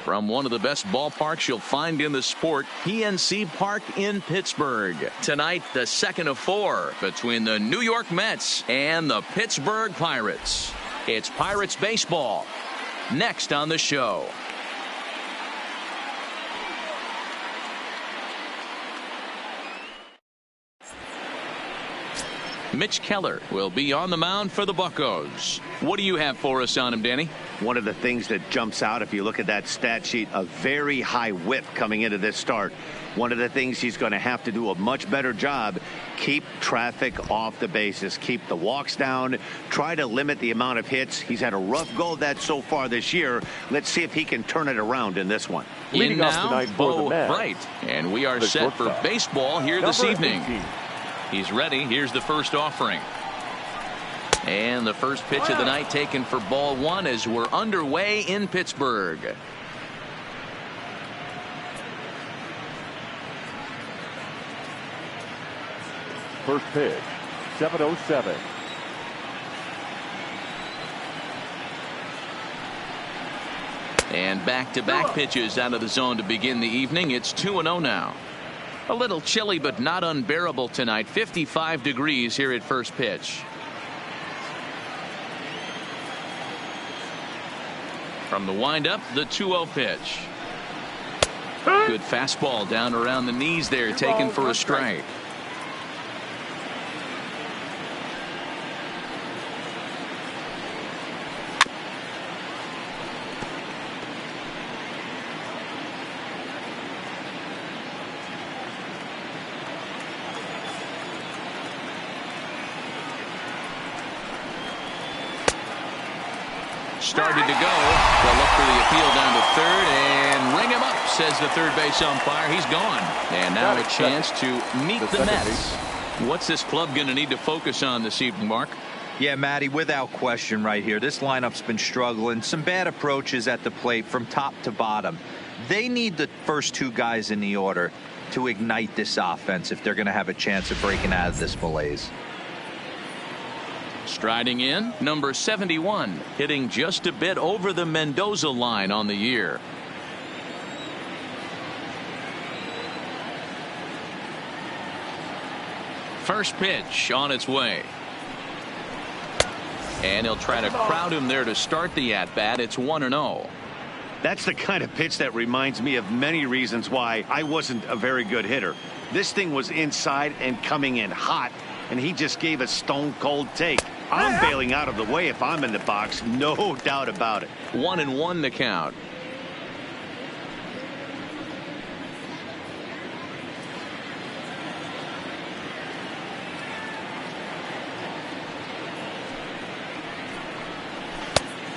from one of the best ballparks you'll find in the sport, PNC Park in Pittsburgh. Tonight, the second of 4 between the New York Mets and the Pittsburgh Pirates. It's Pirates baseball next on the show. Mitch Keller will be on the mound for the Buccos. What do you have for us on him, Danny? One of the things that jumps out, if you look at that stat sheet, a very high whip coming into this start. One of the things he's going to have to do a much better job, keep traffic off the bases, keep the walks down, try to limit the amount of hits. He's had a rough go of that so far this year. Let's see if he can turn it around in this one. In now, Bo Bright. And we are set for baseball here this evening. 18. He's ready. Here's the first offering. And the first pitch of the night taken for ball 1 as we're underway in Pittsburgh. First pitch, 7:07. And back-to-back pitches out of the zone to begin the evening. It's 2-0 now. A little chilly but not unbearable tonight. 55 degrees here at first pitch. From the windup, the 2-0 pitch. Good fastball down around the knees there, taken for a strike. Started to go. They'll look for the appeal down to third and ring him up, says the third base umpire. He's gone. And now a chance to meet the Mets. What's this club going to need to focus on this evening, Mark? Yeah, Matty, without question right here. This lineup's been struggling. Some bad approaches at the plate from top to bottom. They need the first 2 guys in the order to ignite this offense if they're going to have a chance of breaking out of this malaise. Striding in, number 71, hitting just a bit over the Mendoza line on the year. First pitch on its way. And he'll try to crowd him there to start the at-bat. It's 1-0. That's the kind of pitch that reminds me of many reasons why I wasn't a very good hitter. This thing was inside and coming in hot, and he just gave a stone-cold take. I'm bailing out of the way if I'm in the box, no doubt about it. 1-1 the count.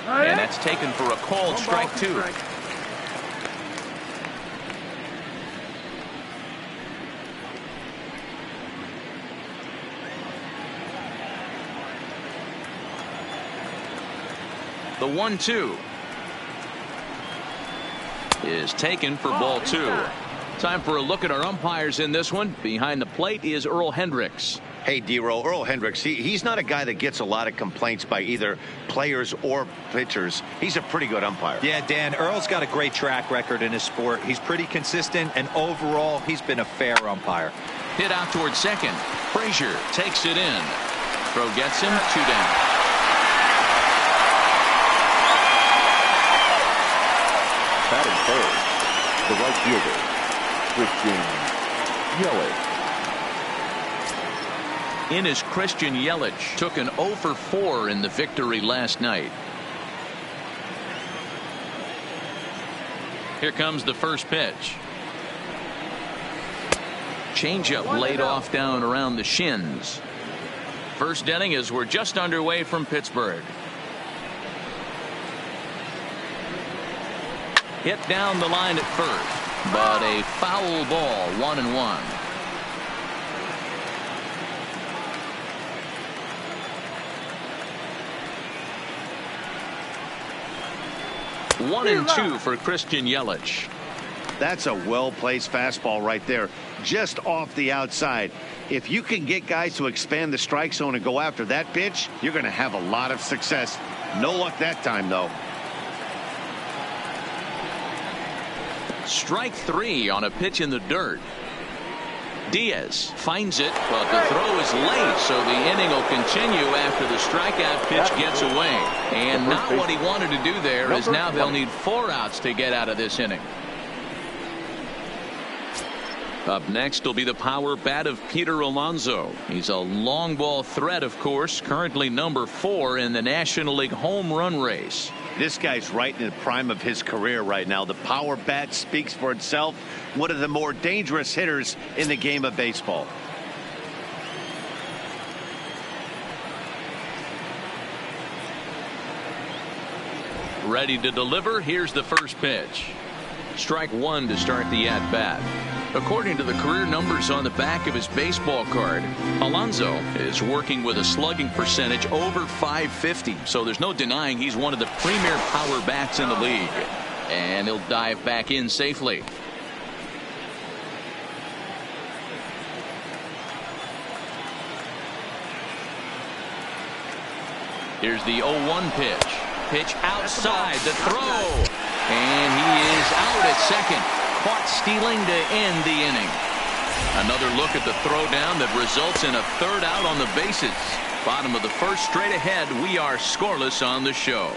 And that's taken for a called strike 2. The 1-2 is taken for ball 2. Time for a look at our umpires in this one. Behind the plate is Earl Hendricks. Hey, D-Roll, Earl Hendricks, he's not a guy that gets a lot of complaints by either players or pitchers. He's a pretty good umpire. Yeah, Dan, Earl's got a great track record in his sport. He's pretty consistent, and overall, he's been a fair umpire. Hit out towards second. Frazier takes it in. Throw gets him, 2 down. Batting third, the right fielder, Christian Yelich. In is Christian Yelich. Took an 0 for 4 in the victory last night. Here comes the first pitch. Changeup laid off down around the shins. First inning as we're just underway from Pittsburgh. Hit down the line at first, but a foul ball, 1-1. One and 2 for Christian Yelich. That's a well-placed fastball right there, just off the outside. If you can get guys to expand the strike zone and go after that pitch, you're going to have a lot of success. No luck that time, though. Strike 3 on a pitch in the dirt. Diaz finds it, but the throw is late, so the inning will continue after the strikeout pitch gets away. And not what he wanted to do there, as now they'll need 4 outs to get out of this inning. Up next will be the power bat of Peter Alonso. He's a long ball threat, of course, currently number 4 in the National League home run race. This guy's right in the prime of his career right now. The power bat speaks for itself. One of the more dangerous hitters in the game of baseball. Ready to deliver. Here's the first pitch. Strike 1 to start the at-bat. According to the career numbers on the back of his baseball card, Alonso is working with a slugging percentage over .550, so there's no denying he's one of the premier power bats in the league. And he'll dive back in safely. Here's the 0-1 pitch. Pitch outside, the throw. And he is out at second. Caught stealing to end the inning. Another look at the throwdown that results in a 3rd out on the bases. Bottom of the first, straight ahead. We are scoreless on the show.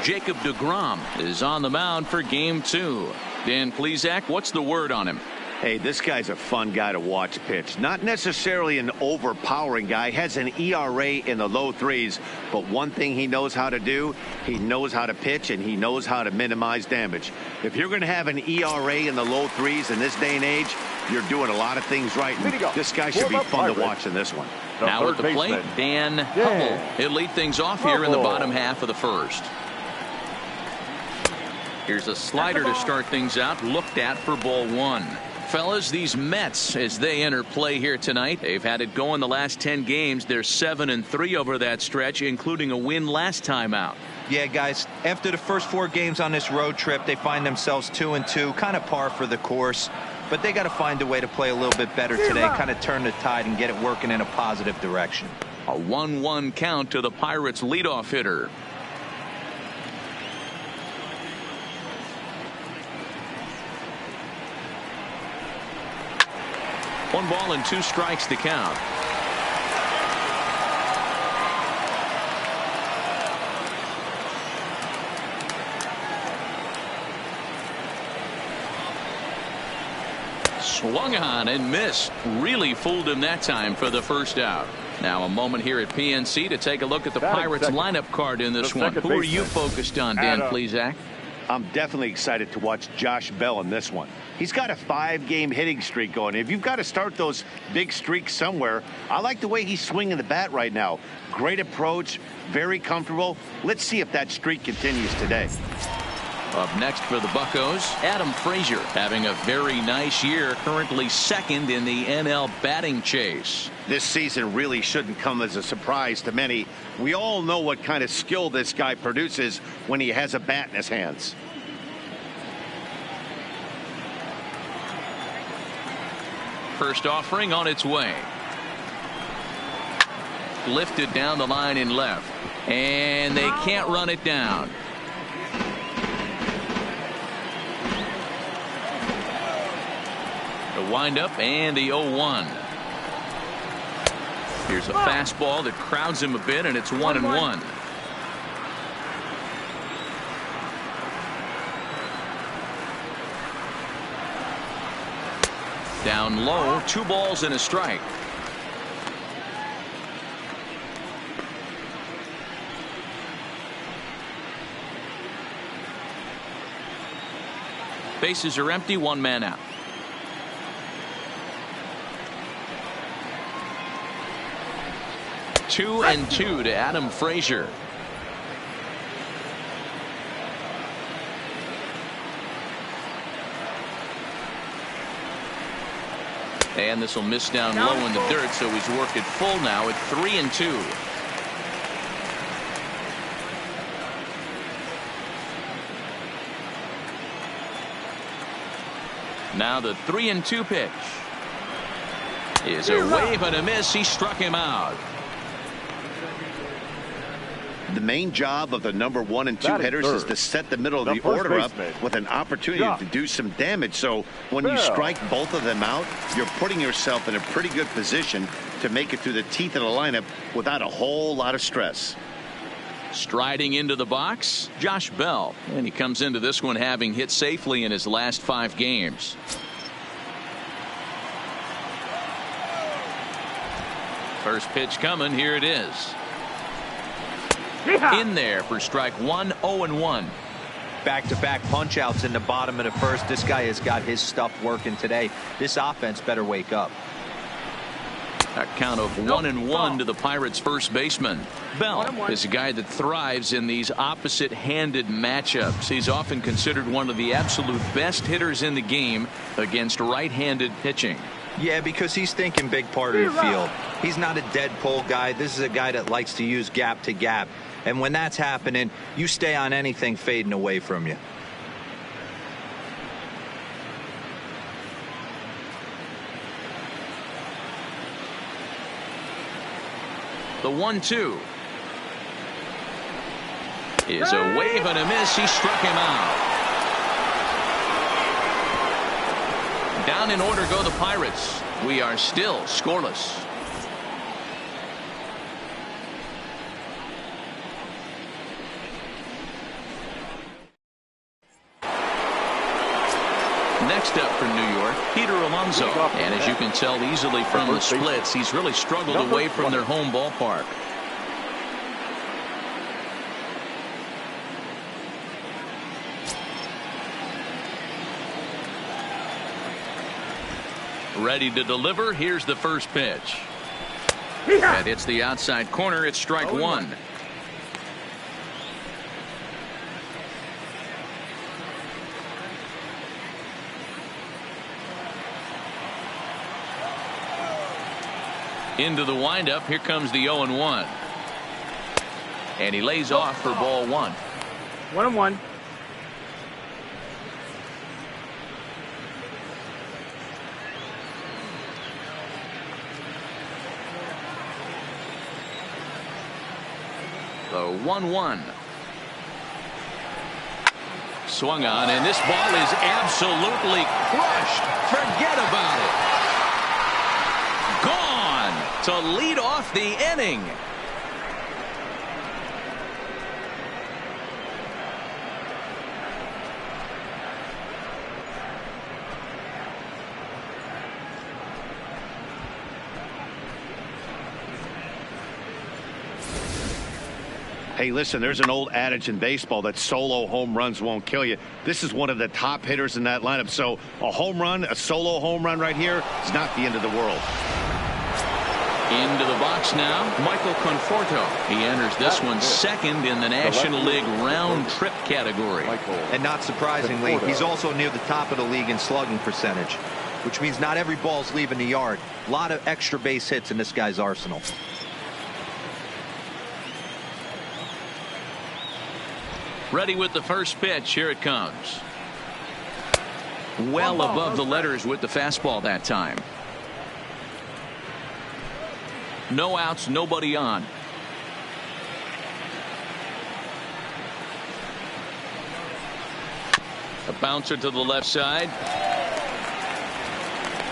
Jacob deGrom is on the mound for game 2. Dan Plesac, what's the word on him? Hey, this guy's a fun guy to watch pitch. Not necessarily an overpowering guy. Has an ERA in the low 3s. But one thing he knows how to do, he knows how to pitch, and he knows how to minimize damage. If you're going to have an ERA in the low 3s in this day and age, you're doing a lot of things right. This guy should be fun to watch in this one. Now at the plate, Dan Hubble. He'll lead things off here in the bottom half of the first. Here's a slider to start things out. Looked at for ball 1. Fellas, these Mets, as they enter play here tonight, they've had it going the last 10 games. They're 7-3 over that stretch, including a win last time out. Yeah, guys, after the first 4 games on this road trip, they find themselves 2-2, kind of par for the course. But they got to find a way to play a little bit better today, kind of turn the tide and get it working in a positive direction. A 1-1 count to the Pirates leadoff hitter. One ball and 2 strikes to count. Swung on and missed. Really fooled him that time for the first out. Now a moment here at PNC to take a look at the Pirates lineup card in this one. Who are you focused on, Dan Plesac? I'm definitely excited to watch Josh Bell in this one. He's got a 5-game hitting streak going. If you've got to start those big streaks somewhere, I like the way he's swinging the bat right now. Great approach, very comfortable. Let's see if that streak continues today. Up next for the Buccos, Adam Frazier having a very nice year, currently 2nd in the NL batting chase. This season really shouldn't come as a surprise to many. We all know what kind of skill this guy produces when he has a bat in his hands. First offering on its way. Lifted down the line in left. And they can't run it down. The windup and the 0-1. Here's a fastball that crowds him a bit, and it's 1-1. Down low, 2 balls and a strike. Bases are empty, 1 man out. Two and 2 to Adam Frazier. And this will miss down low in the dirt, so he's worked it full now at 3-2. Now the 3-2 pitch is a wave and a miss. He struck him out. The main job of the number 1 and 2 Batting hitters third, is to set the middle of the the first order up baseman, with an opportunity Josh to do some damage. So when you Bell. strike both of them out, you're putting yourself in a pretty good position to make it through the teeth of the lineup without a whole lot of stress. Striding into the box, Josh Bell, and he comes into this one having hit safely in his last 5 games. First pitch coming. Here it is. In there for strike 1, 0-1. Back-to-back punch-outs in the bottom of the first. This guy has got his stuff working today. This offense better wake up. A count of 1-1 to the Pirates' first baseman. Bell is a guy that thrives in these opposite-handed matchups. He's often considered one of the absolute best hitters in the game against right-handed pitching. Yeah, because he's thinking big part of the field. He's not a dead pull guy. This is a guy that likes to use gap to gap. And when that's happening, you stay on anything fading away from you. The 1-2 is a wave and a miss. He struck him out. Down in order go the Pirates. We are still scoreless. Next up for New York, Peter Alonso. And as you can tell easily from the splits, he's really struggled away from their home ballpark. Ready to deliver. Here's the first pitch. That hits the outside corner. It's strike 1. Into the windup. Here comes the 0-1. And he lays off for ball 1. 1-1. The 1-1. Swung on, and this ball is absolutely crushed. Forget about it. Gone to lead off the inning. Hey, listen, there's an old adage in baseball that solo home runs won't kill you. This is one of the top hitters in that lineup. So a home run, a solo home run right here is not the end of the world. Into the box now, Michael Conforto. He enters this one second in the National League round trip category. And not surprisingly, he's also near the top of the league in slugging percentage, which means not every ball's leaving the yard. A lot of extra base hits in this guy's arsenal. Ready with the first pitch. Here it comes. Well above the letters with the fastball that time. No outs, nobody on. A bouncer to the left side.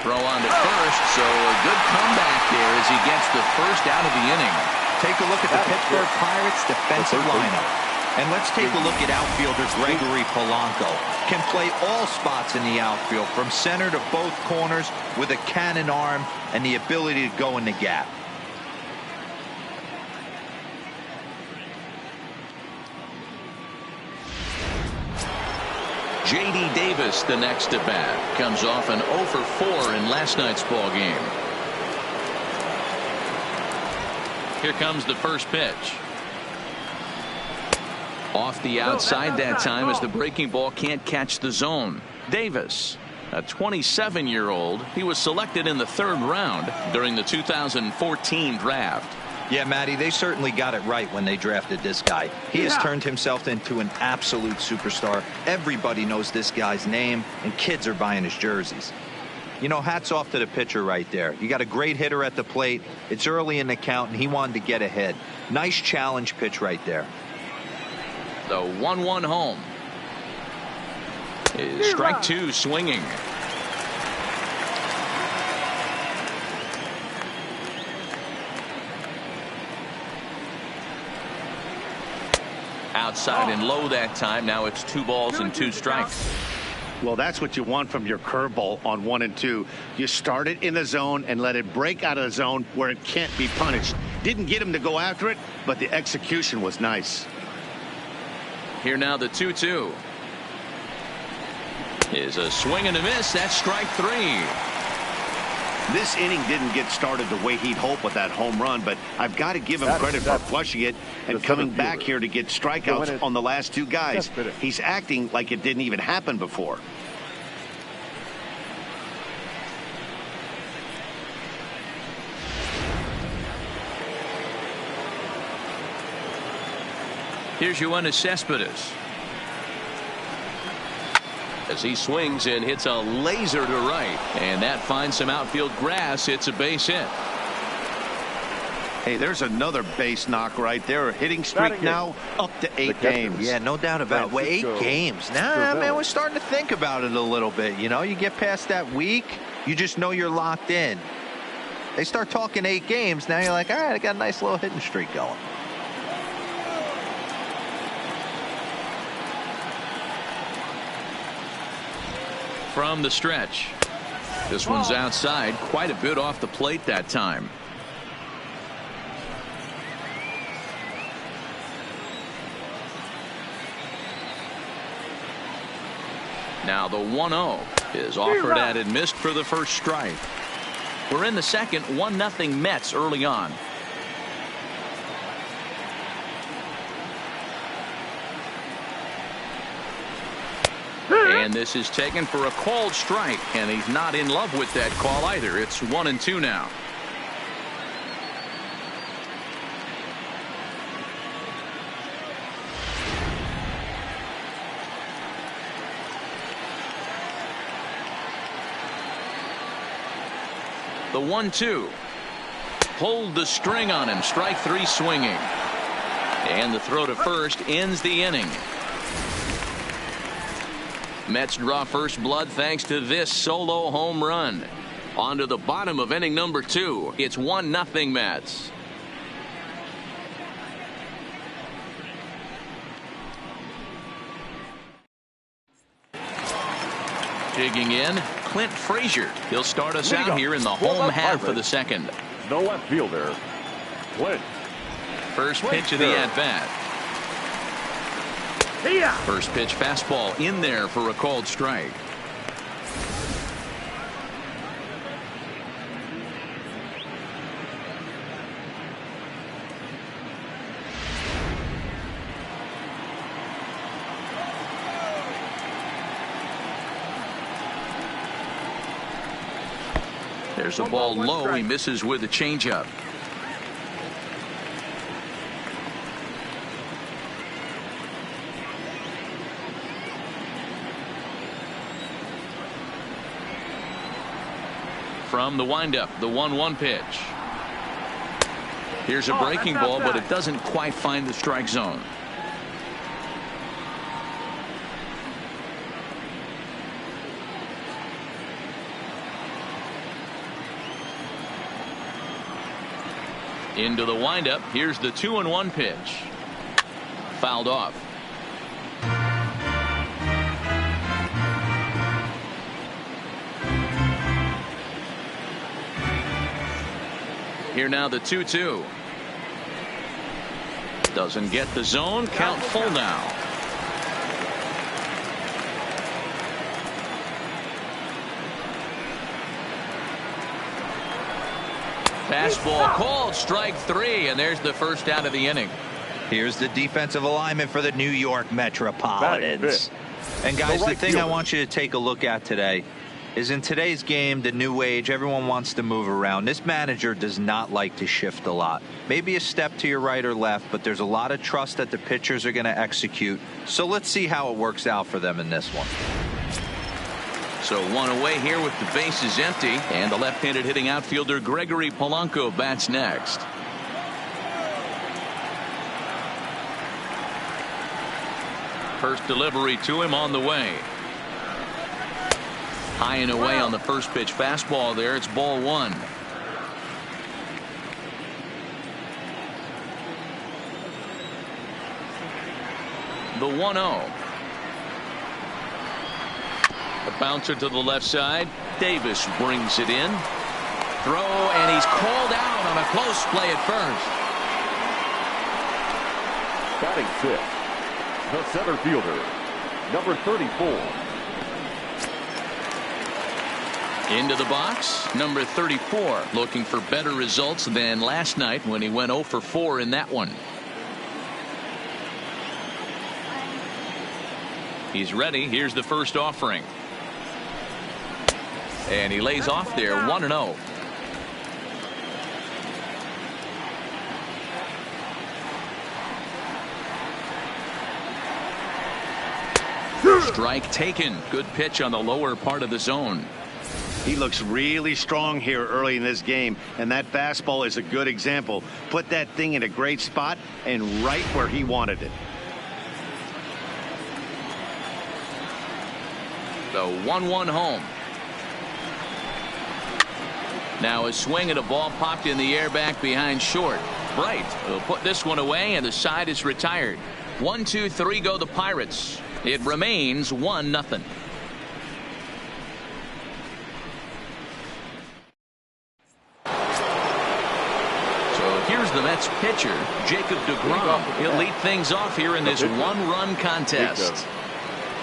Throw on to first, so a good comeback there as he gets the first out of the inning. Take a look at the Pittsburgh Pirates defensive lineup. And let's take a look at outfielder Gregory Polanco. Can play all spots in the outfield, from center to both corners, with a cannon arm and the ability to go in the gap. J.D. Davis, the next at bat, comes off an 0 for 4 in last night's ball game. Here comes the first pitch. Off the outside that time as the breaking ball can't catch the zone. Davis, a 27-year-old, he was selected in the 3rd round during the 2014 draft. Yeah, Matty, they certainly got it right when they drafted this guy. He has turned himself into an absolute superstar. Everybody knows this guy's name, and kids are buying his jerseys. You know, hats off to the pitcher right there. You got a great hitter at the plate. It's early in the count, and he wanted to get ahead. Nice challenge pitch right there. The 1-1 home. Is strike two swinging. Outside and low that time. Now it's 2 balls and 2 strikes. Well, that's what you want from your curveball on 1 and 2. You start it in the zone and let it break out of the zone where it can't be punished. Didn't get him to go after it, but the execution was nice. Here now the 2-2. Is a swing and a miss. That's strike 3. This inning didn't get started the way he'd hoped with that home run, but I've got to give him credit for flushing it and coming back here to get strikeouts on the last 2 guys. He's acting like it didn't even happen before. Here's Yoenis Cespedes. As he swings and hits a laser to right, and that finds some outfield grass. It's a base hit. Hey, there's another base knock right there. A hitting streak now up to 8 games. Yeah, no doubt about it. Well, 8 games. Nah, man, we're starting to think about it a little bit. You know, you get past that week, you just know you're locked in. They start talking 8 games. Now you're like, all right, I got a nice little hitting streak going. From the stretch. This one's outside, quite a bit off the plate that time. Now the 1-0 is offered at and missed for the first strike. We're in the second. 1-0 Mets early on. And this is taken for a called strike, and he's not in love with that call either. It's 1-2 now. The 1-2. Pulled the string on him. Strike 3 swinging. And the throw to first ends the inning. Mets draw first blood thanks to this solo home run. On to the bottom of inning number 2. It's 1-0 Mets. Digging in, Clint Frazier. He'll start us out here in the home half of the second. No left fielder. Clint. First pitch of the at-bat. First pitch fastball in there for a called strike. There's a ball low. He misses with a changeup. From the windup, the 1-1 pitch. Here's a breaking ball, but it doesn't quite find the strike zone. Into the windup. Here's the 2-1 pitch. Fouled off. Here now the 2-2. Doesn't get the zone. Count full now. Fastball called, strike 3, and there's the first out of the inning. Here's the defensive alignment for the New York Metropolitans. And guys, the thing I want you to take a look at today is in today's game, the new age, everyone wants to move around. This manager does not like to shift a lot. Maybe a step to your right or left, but there's a lot of trust that the pitchers are going to execute. So let's see how it works out for them in this one. So one away here with the bases empty, and the left-handed hitting outfielder Gregory Polanco bats next. First delivery to him on the way. High and away on the first pitch fastball there. It's ball one. The 1-0. A bouncer to the left side. Davis brings it in. Throw, and he's called out on a close play at first. Batting sixth, the center fielder, number 34. Into the box, number 34, looking for better results than last night when he went 0 for 4 in that one. He's ready. Here's the first offering. And he lays off there, 1-0. Strike taken. Good pitch on the lower part of the zone. He looks really strong here early in this game, and that fastball is a good example. Put that thing in a great spot and right where he wanted it. The 1-1 home. Now a swing and a ball popped in the air back behind short. Bright will put this one away, and the side is retired. 1, 2, 3 go the Pirates. It remains 1-0. Here's the Mets pitcher, Jacob deGrom. He'll lead things off here in this one-run contest.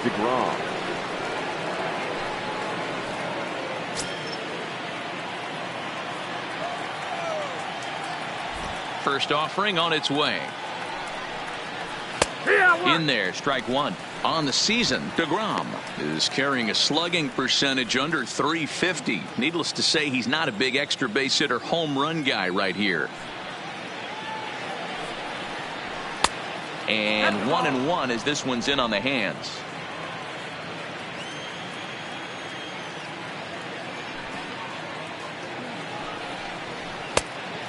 deGrom. First offering on its way. In there, strike one. On the season, deGrom is carrying a slugging percentage under .350. Needless to say, he's not a big extra base hitter home run guy right here. And 1-1 as this one's in on the hands.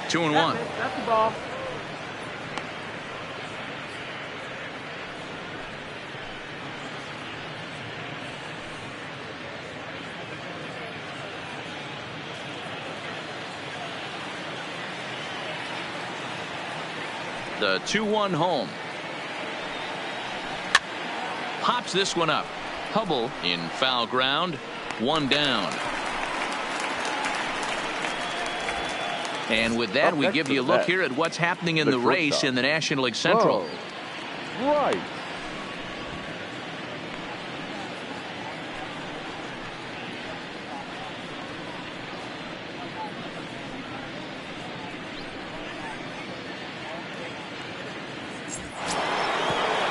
Two and one. That's the ball. The 2-1 home. Pops this one up. Hubble in foul ground. One down. And with that, we give you a look here at what's happening in the race in the National League Central. Whoa. Right.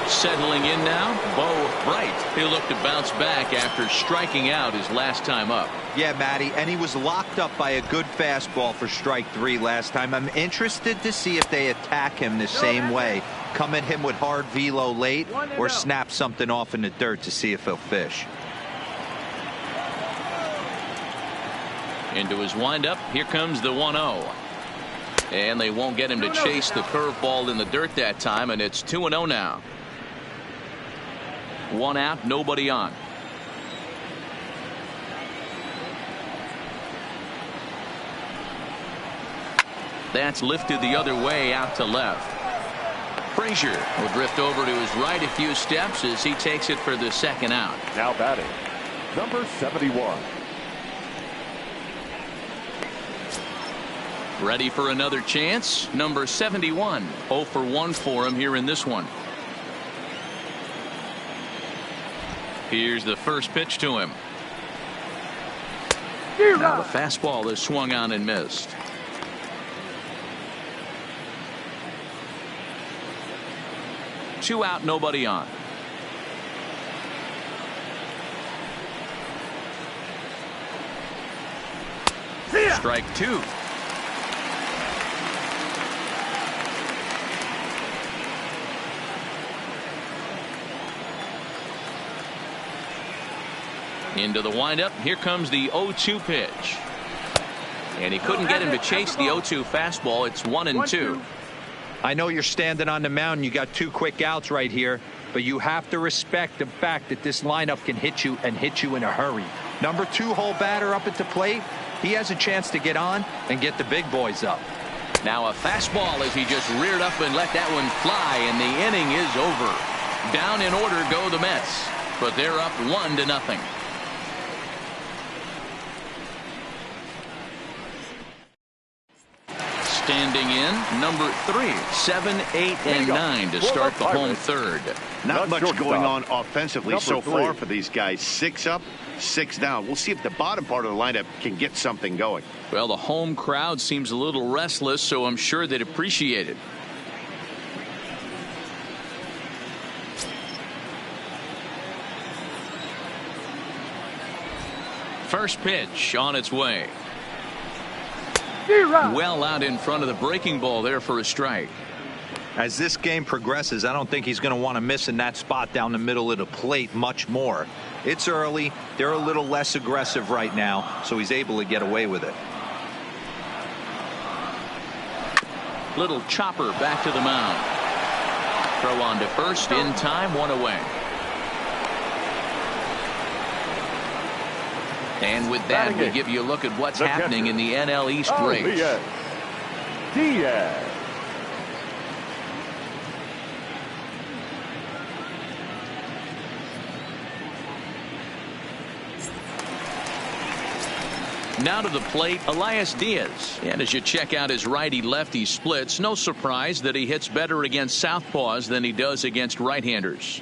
Settling in now, Bo Bright. He'll look to bounce back after striking out his last time up. Yeah, Matty, and he was locked up by a good fastball for strike three last time. I'm interested to see if they attack him the same way. Come at him with hard velo late or snap something off in the dirt to see if he'll fish. Into his windup. Here comes the 1-0. And they won't get him to chase the curveball in the dirt that time, and it's 2-0 now. One out, nobody on. That's lifted the other way out to left. Frazier will drift over to his right a few steps as he takes it for the second out. Now batting, number 71. Ready for another chance. Number 71. 0 for 1 for him here in this one. Here's the first pitch to him. Now the fastball is swung on and missed. Two out, nobody on. Strike two. Into the windup. Here comes the 0-2 pitch. And he couldn't get him to chase the 0-2 fastball. It's 1-2. I know you're standing on the mound. You got 2 quick outs right here, but you have to respect the fact that this lineup can hit you and hit you in a hurry. Number 2 hole batter up at the plate. He has a chance to get on and get the big boys up. Now a fastball as he just reared up and let that one fly, and the inning is over. Down in order go the Mets, but they're up 1-0. Standing in, number 3, 7, 8, and 9 to start the home third. Not much going on offensively so far for these guys. 6 up, 6 down. We'll see if the bottom part of the lineup can get something going. Well, the home crowd seems a little restless, so I'm sure they'd appreciate it. First pitch on its way. Well out in front of the breaking ball there for a strike. As this game progresses, I don't think he's going to want to miss in that spot down the middle of the plate much more. It's early. They're a little less aggressive right now, so he's able to get away with it. Little chopper back to the mound. Throw on to first in time, 1 away. And with that, we give you a look at what's happening in the NL East race. Diaz. Now to the plate, Elias Diaz. And as you check out his righty-lefty splits, no surprise that he hits better against southpaws than he does against right-handers.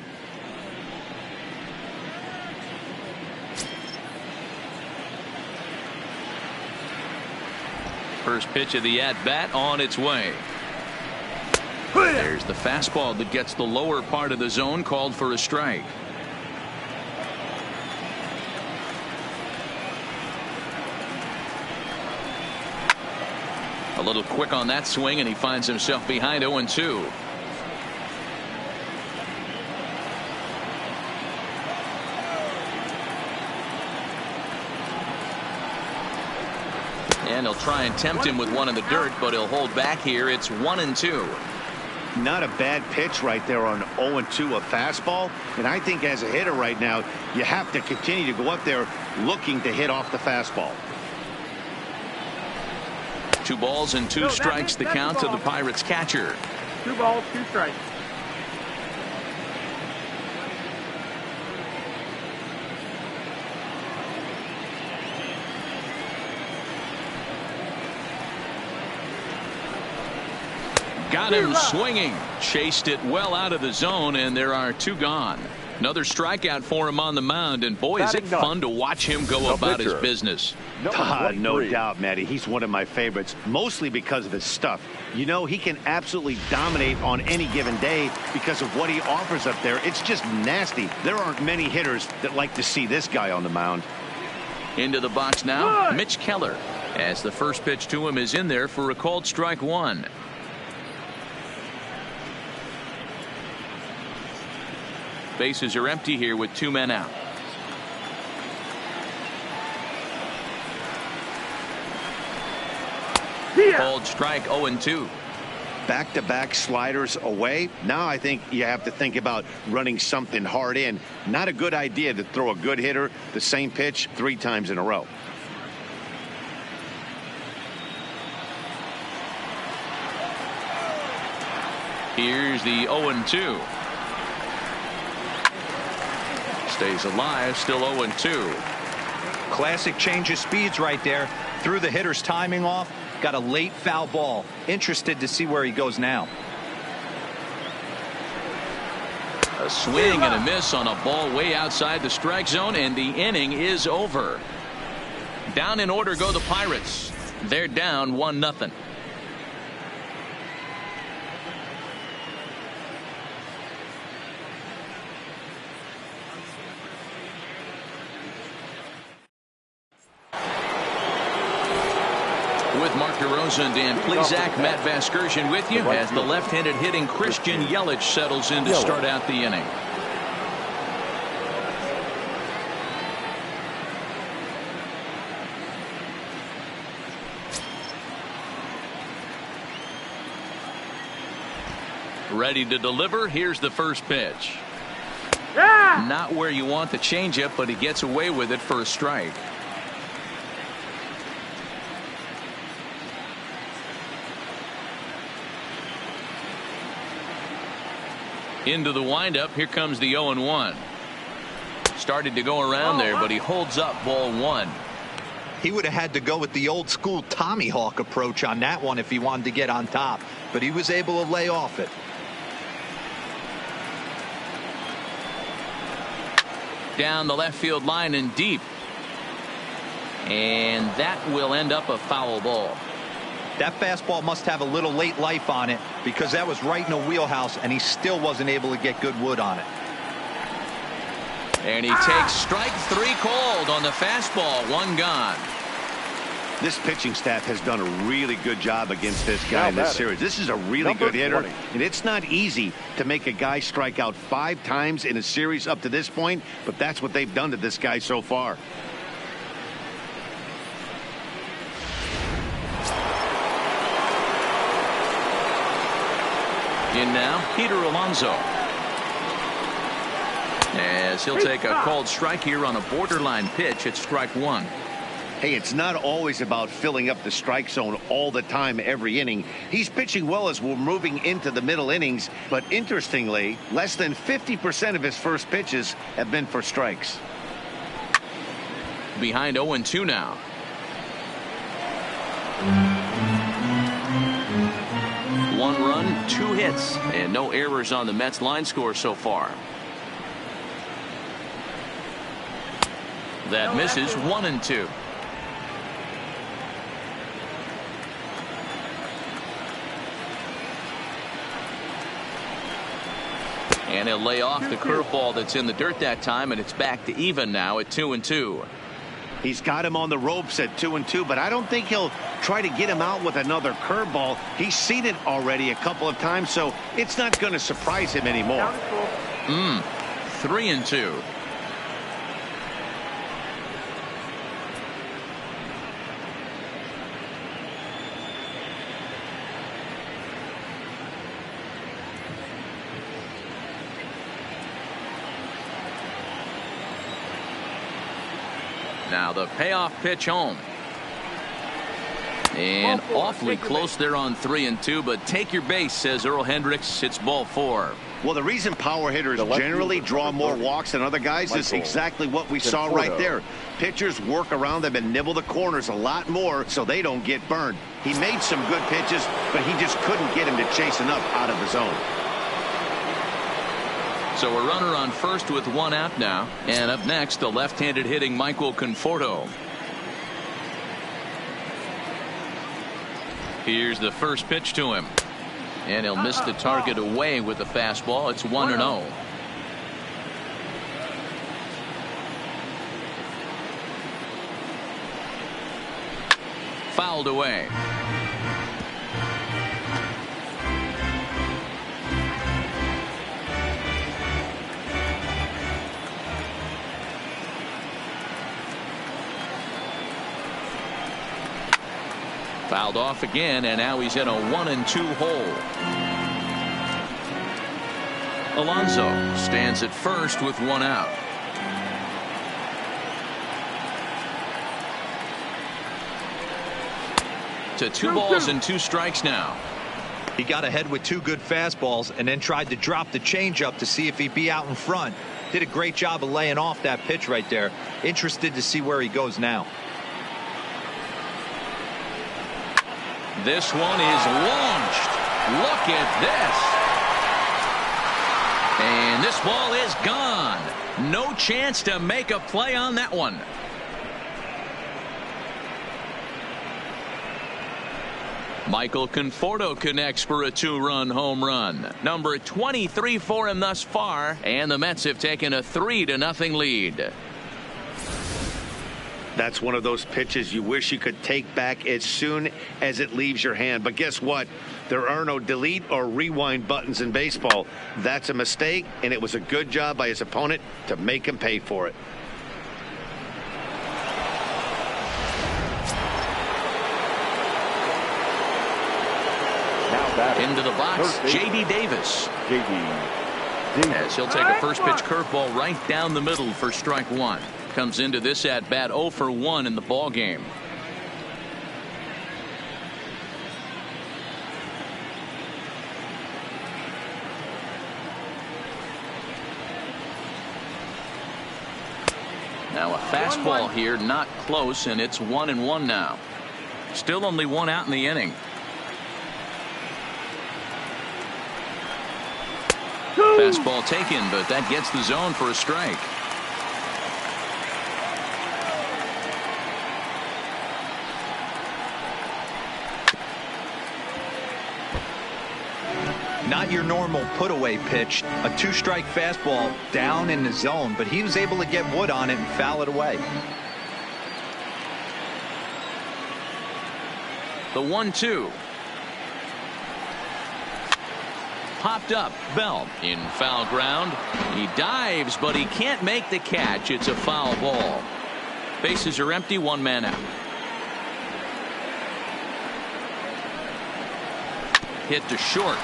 First pitch of the at-bat on its way. There's the fastball that gets the lower part of the zone, called for a strike. A little quick on that swing, and he finds himself behind 0-2. And he'll try and tempt him with one in the dirt, but he'll hold back here. It's 1-2. Not a bad pitch right there on 0-2, a fastball. And I think as a hitter right now, you have to continue to go up there looking to hit off the fastball. 2 balls and 2 strikes the count to the Pirates catcher. 2 balls, 2 strikes. Got him swinging. Chased it well out of the zone, and there are 2 gone. Another strikeout for him on the mound, and boy, is it fun to watch him go about his business. No doubt, Matty. He's one of my favorites, mostly because of his stuff. You know, he can absolutely dominate on any given day because of what he offers up there. It's just nasty. There aren't many hitters that like to see this guy on the mound. Into the box now, Mitch Keller, as the first pitch to him is in there for a called strike 1. Bases are empty here with 2 men out. Called strike 0-2. Back-to-back sliders away. Now I think you have to think about running something hard in. Not a good idea to throw a good hitter the same pitch 3 times in a row. Here's the 0-2. Stays alive, still 0-2. Classic change of speeds right there. Threw the hitter's timing off. Got a late foul ball. Interested to see where he goes now. A swing and a miss on a ball way outside the strike zone, and the inning is over. Down in order go the Pirates. They're down 1-0. With Mark DeRosa and Dan Plesac, Matt Vasgersian with you as the left-handed hitting Christian Yelich settles in to start out the inning. Ready to deliver. Here's the first pitch. Not where you want the changeup, but he gets away with it for a strike. Into the windup. Here comes the 0-1. Started to go around there, but he holds up ball one. He would have had to go with the old school Tommy Hawk approach on that one if he wanted to get on top, but he was able to lay off it. Down the left field line and deep. And that will end up a foul ball. That fastball must have a little late life on it because that was right in the wheelhouse and he still wasn't able to get good wood on it. And he takes strike three called on the fastball. One gone. This pitching staff has done a really good job against this guy in this series. This is a really good hitter, and it's not easy to make a guy strike out 5 times in a series up to this point, but that's what they've done to this guy so far. In now, Peter Alonso. As he'll take a called strike here on a borderline pitch at strike one. Hey, it's not always about filling up the strike zone all the time every inning. He's pitching well as we're moving into the middle innings, but interestingly, less than 50% of his first pitches have been for strikes. Behind 0-2 now. One run, 2 hits, and no errors on the Mets line score so far. That misses. 1-2. And he'll lay off the curveball that's in the dirt that time, and it's back to even now at 2-2. He's got him on the ropes at 2-2, but I don't think he'll try to get him out with another curveball. He's seen it already a couple of times, so it's not going to surprise him anymore. 3-2. Now the payoff pitch home. And awfully close there on 3-2, but take your base, says Earl Hendricks. It's ball 4. Well, the reason power hitters generally draw more walks than other guys is exactly what we saw right there. Pitchers work around them and nibble the corners a lot more so they don't get burned. He made some good pitches, but he just couldn't get him to chase enough out of the zone. So a runner on first with 1 out now. And up next, the left-handed hitting Michael Conforto. Here's the first pitch to him. And he'll miss the target away with the fastball. It's 1-0. Fouled away. Fouled off again, and now he's in a 1-2 hole. Alonso stands at first with 1 out. To 2 balls and 2 strikes now. He got ahead with 2 good fastballs and then tried to drop the changeup to see if he'd be out in front. Did a great job of laying off that pitch right there. Interested to see where he goes now. This one is launched. Look at this. And this ball is gone. No chance to make a play on that one. Michael Conforto connects for a 2-run home run. Number 23 for him thus far, and the Mets have taken a 3-0 lead. That's one of those pitches you wish you could take back as soon as it leaves your hand. But guess what? There are no delete or rewind buttons in baseball. That's a mistake, and it was a good job by his opponent to make him pay for it. Now Into the box, J.D. Davis. J.D. As he'll take a first pitch curveball right down the middle for strike one. Comes into this at bat 0 for 1 in the ball game. Now a fastball here, not close, and it's 1-1 now. Still only one out in the inning. Fastball taken, but that gets the zone for a strike. Not your normal put away pitch. A 2-strike fastball down in the zone, but he was able to get wood on it and foul it away. The 1-2. Popped up. Bell in foul ground. He dives, but he can't make the catch. It's a foul ball. Bases are empty. One man out. Hit to short.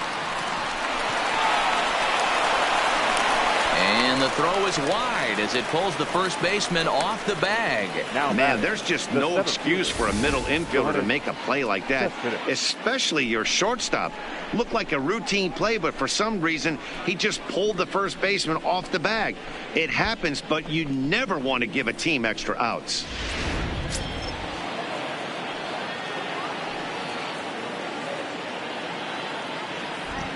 And the throw is wide as it pulls the first baseman off the bag. Man, there's just no excuse for a middle infielder to make a play like that, especially your shortstop. Looked like a routine play, but for some reason, he just pulled the first baseman off the bag. It happens, but you never want to give a team extra outs.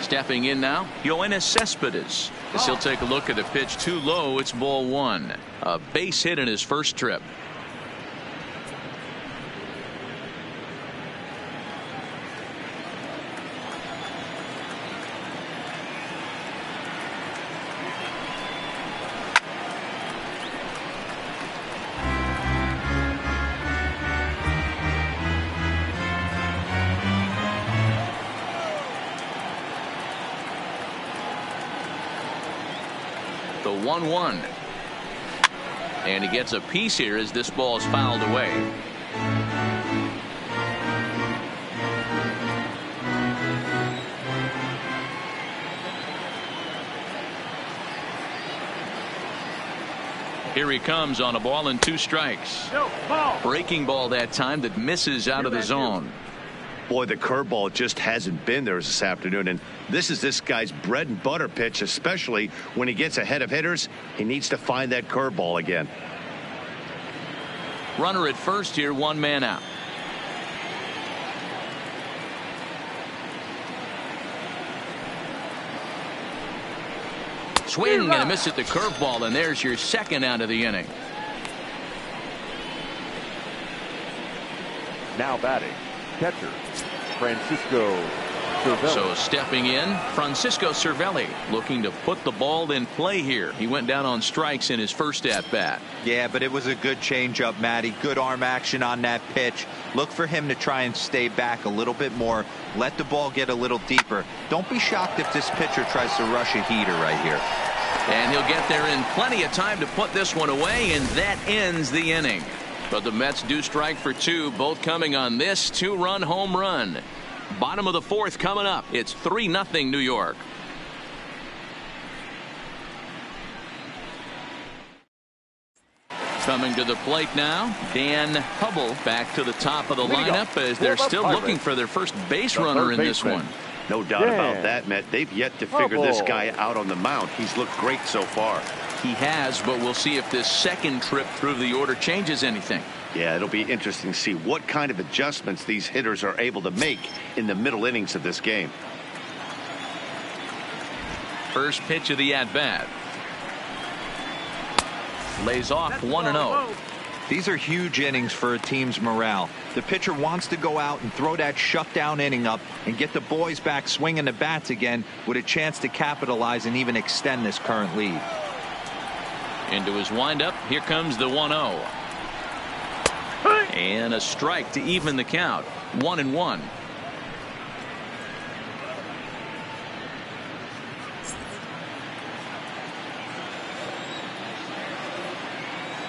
Stepping in now, Yoenis Cespedes. As he'll take a look at a pitch too low, it's ball one. A base hit in his first trip. The 1-1. And he gets a piece here as this ball is fouled away. Here he comes on a ball and 2 strikes. Breaking ball that time that misses out of the zone. Boy, the curveball just hasn't been there this afternoon, and this is this guy's bread and butter pitch, especially when he gets ahead of hitters. He needs to find that curveball again. Runner at first here, one man out. Swing and a miss at the curveball, and there's your second out of the inning. Now batting, catcher, Francisco Cervelli. So stepping in, Francisco Cervelli looking to put the ball in play here. He went down on strikes in his first at bat. Yeah, but it was a good changeup, Matty. Good arm action on that pitch. Look for him to try and stay back a little bit more. Let the ball get a little deeper. Don't be shocked if this pitcher tries to rush a heater right here. And he'll get there in plenty of time to put this one away, and that ends the inning. But the Mets do strike for 2, both coming on this 2-run home run. Bottom of the 4th coming up. It's 3-0 New York. Coming to the plate now, Dan Hubble back to the top of the lineup as they're still looking for their first base runner in this one. No doubt about that, Matt. They've yet to figure this guy out on the mound. He's looked great so far. He has, but we'll see if this second trip through the order changes anything. Yeah, it'll be interesting to see what kind of adjustments these hitters are able to make in the middle innings of this game. First pitch of the at-bat. Lays off 1-0. These are huge innings for a team's morale. The pitcher wants to go out and throw that shutdown inning up and get the boys back swinging the bats again with a chance to capitalize and even extend this current lead. Into his windup. Here comes the 1-0. And a strike to even the count. 1-1.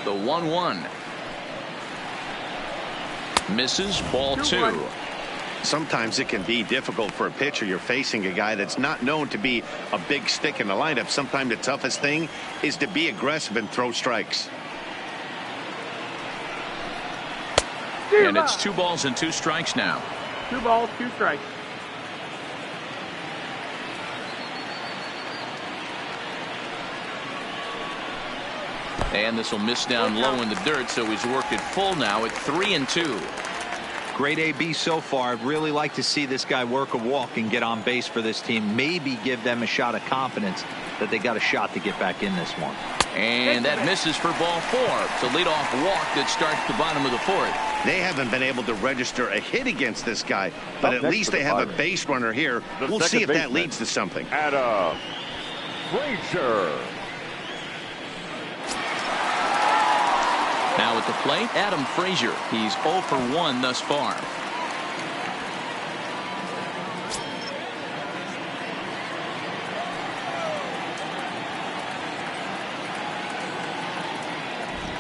The 1-1. Misses, ball 2. Sometimes it can be difficult for a pitcher. You're facing a guy that's not known to be a big stick in the lineup. Sometimes the toughest thing is to be aggressive and throw strikes. And it's 2 balls and 2 strikes now. 2 balls, 2 strikes. And this will miss down low in the dirt, so he's worked it full now at 3-2. Great AB so far. I'd really like to see this guy work a walk and get on base for this team. Maybe give them a shot of confidence that they got a shot to get back in this one. And that misses for ball 4. It's a leadoff walk that starts the bottom of the 4th. They haven't been able to register a hit against this guy, but at least they have a base runner here. We'll see if that leads to something. Adam Frazier. Now at the plate, Adam Frazier. He's 0 for 1 thus far.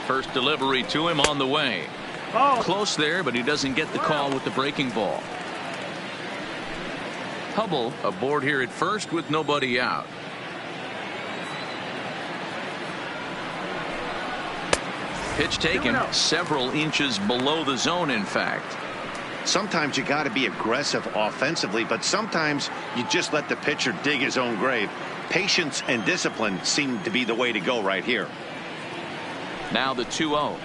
First delivery to him on the way. Close there, but he doesn't get the call with the breaking ball. Hubble aboard here at first with nobody out. Pitch taken several inches below the zone, in fact. Sometimes you got to be aggressive offensively, but sometimes you just let the pitcher dig his own grave. Patience and discipline seem to be the way to go right here. Now the 2-0.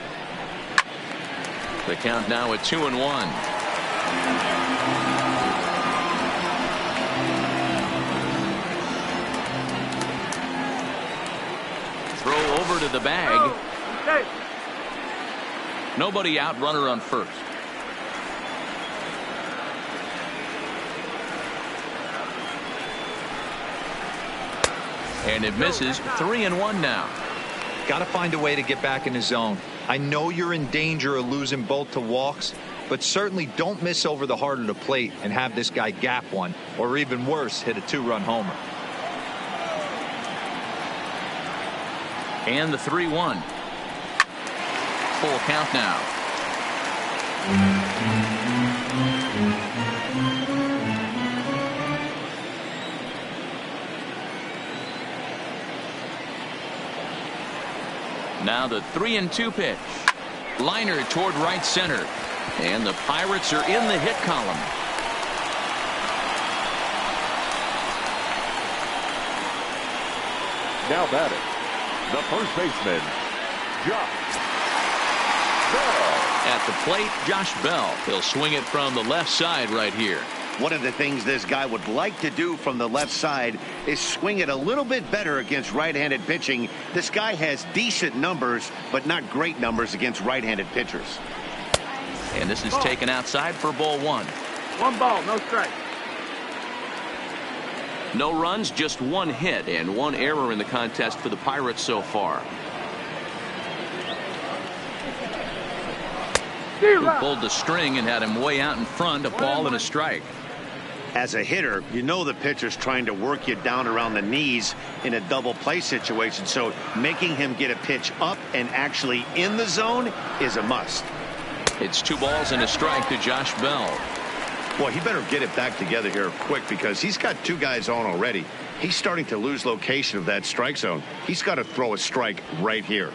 The count now at 2-1. Throw over to the bag. Nobody out, runner on first. And it misses. 3-1 now. Got to find a way to get back in the zone. I know you're in danger of losing both to walks, but certainly don't miss over the heart of the plate and have this guy gap one, or even worse, hit a 2-run homer. And the 3-1. Full count now. Now the 3-2 pitch. Liner toward right center. And the Pirates are in the hit column. Now batting, the first baseman, Josh Bell. At the plate, Josh Bell. He'll swing it from the left side right here. One of the things this guy would like to do from the left side is swing it a little bit better against right-handed pitching. This guy has decent numbers, but not great numbers against right-handed pitchers. And this is taken outside for ball 1. 1 ball, no strike. No runs, just 1 hit and 1 error in the contest for the Pirates so far. Who pulled the string and had him way out in front, a ball and a strike. As a hitter, you know the pitcher's trying to work you down around the knees in a double play situation, so making him get a pitch up and actually in the zone is a must. It's 2 balls and a strike to Josh Bell. Boy, he better get it back together here quick because he's got 2 guys on already. He's starting to lose location of that strike zone. He's got to throw a strike right here.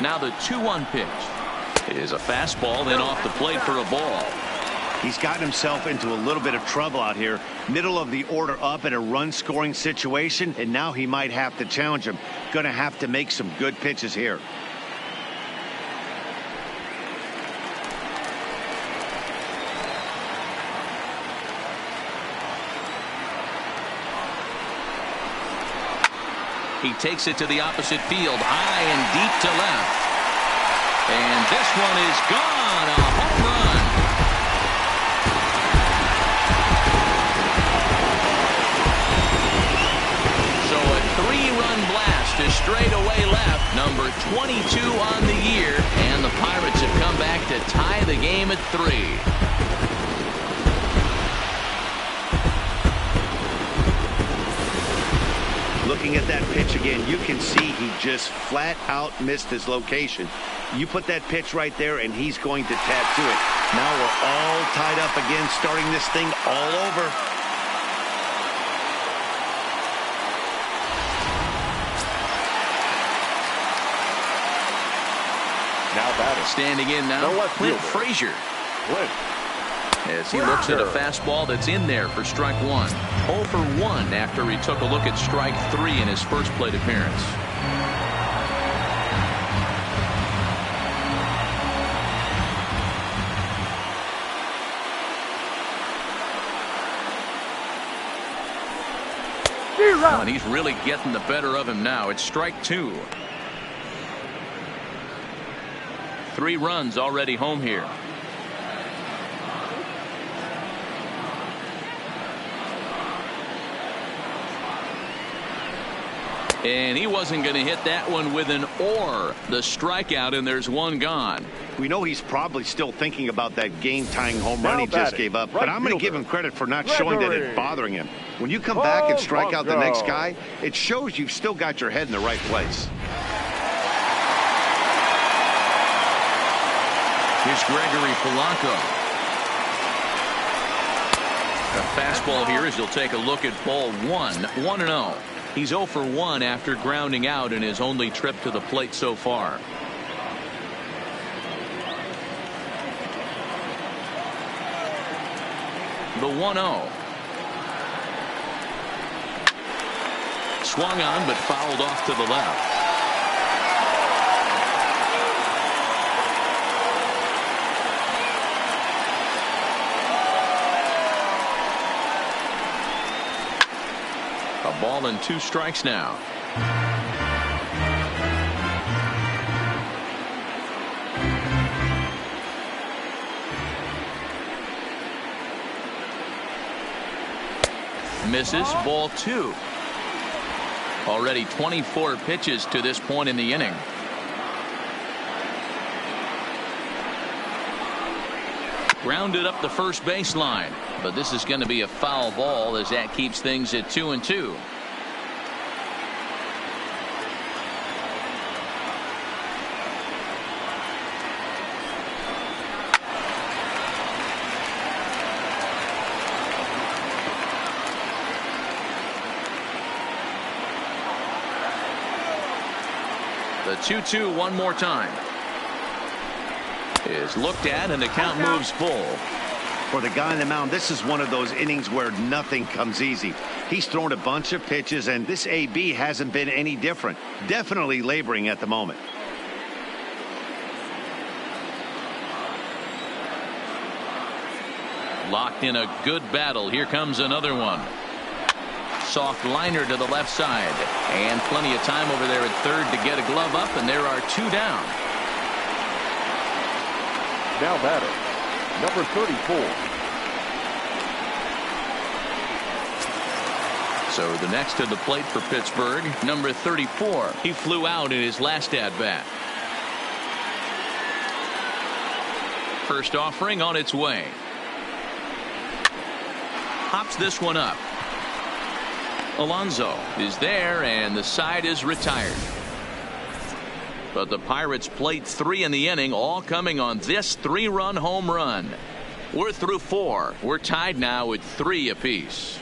Now the 2-1 pitch is a fastball, then off the plate for a ball. He's gotten himself into a little bit of trouble out here. Middle of the order up in a run-scoring situation, and now he might have to challenge him. Going to have to make some good pitches here. He takes it to the opposite field, high and deep to left. And this one is gone, a home run. So a 3-run blast to straightaway left, number 22 on the year, and the Pirates have come back to tie the game at 3. looking at that pitch again, you can see he just flat out missed his location. You put that pitch right there, and he's going to tattoo it. Now we're all tied up again, starting this thing all over. Now batting. Standing in now, Clint Frazier. Clint. As he looks at a fastball that's in there for strike one. 0 for 1 after he took a look at strike 3 in his first plate appearance. Oh, and he's really getting the better of him now. It's strike 2. 3 runs already home here. And he wasn't going to hit that one with an or. The strikeout, and there's one gone. We know he's probably still thinking about that game-tying home run he just gave up, but I'm going to give him credit for not showing that it's bothering him. When you come back and strike out the next guy, it shows you've still got your head in the right place. Here's Gregory Polanco. A fastball here as he'll take a look at ball 1. 1-0. He's 0 for 1 after grounding out in his only trip to the plate so far. The 1-0. Swung on but fouled off to the left. A ball and 2 strikes now. Misses. Ball 2. Already 24 pitches to this point in the inning. Grounded up the first baseline, but this is going to be a foul ball as that keeps things at 2-2. The 2-2 one more time. Is looked at and the count moves full. For the guy on the mound, this is one of those innings where nothing comes easy. He's thrown a bunch of pitches, and this AB hasn't been any different. Definitely laboring at the moment. Locked in a good battle. Here comes another one. Soft liner to the left side, and plenty of time over there at third to get a glove up, and there are 2 down. Now batter, number 34. So the next to the plate for Pittsburgh, number 34. He flew out in his last at bat. First offering on its way. Hops this one up. Alonso is there, and the side is retired. But the Pirates played 3 in the inning, all coming on this 3-run home run. We're through 4. We're tied now at 3 apiece.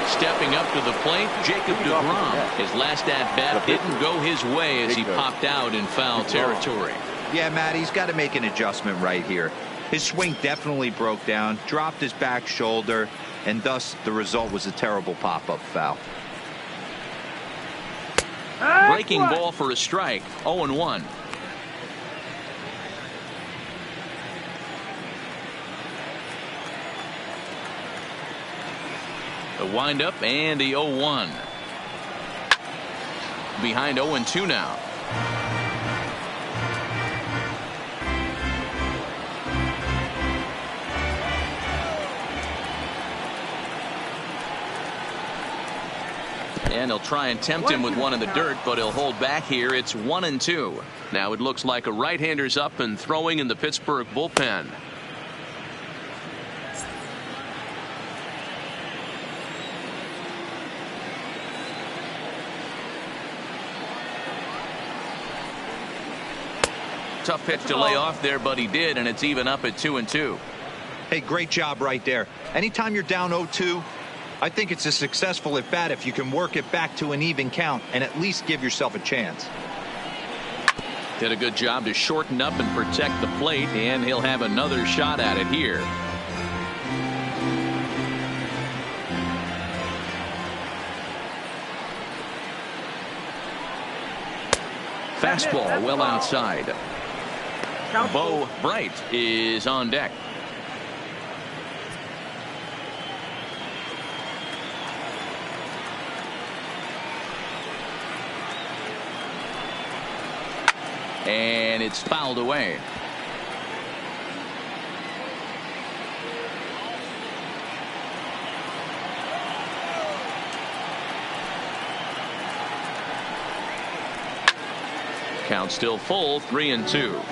Stepping up to the plate, Jacob deGrom. His last at-bat didn't go his way as he popped out in foul territory. Yeah, Matt, he's got to make an adjustment right here. His swing definitely broke down, dropped his back shoulder, and thus the result was a terrible pop-up foul. Breaking ball for a strike. 0-1. The windup and the 0-1. Behind 0-2 now. And he'll try and tempt him with one in the dirt, but he'll hold back here. It's 1-2. Now it looks like a right-hander's up and throwing in the Pittsburgh bullpen. Tough pitch to lay off there, but he did, and it's even up at 2-2. Hey, great job right there. Anytime you're down 0-2, I think it's a successful at bat if you can work it back to an even count and at least give yourself a chance. Did a good job to shorten up and protect the plate, and he'll have another shot at it here. Fastball well outside. Bo Bright is on deck. And it's fouled away. Count still full, 3-2.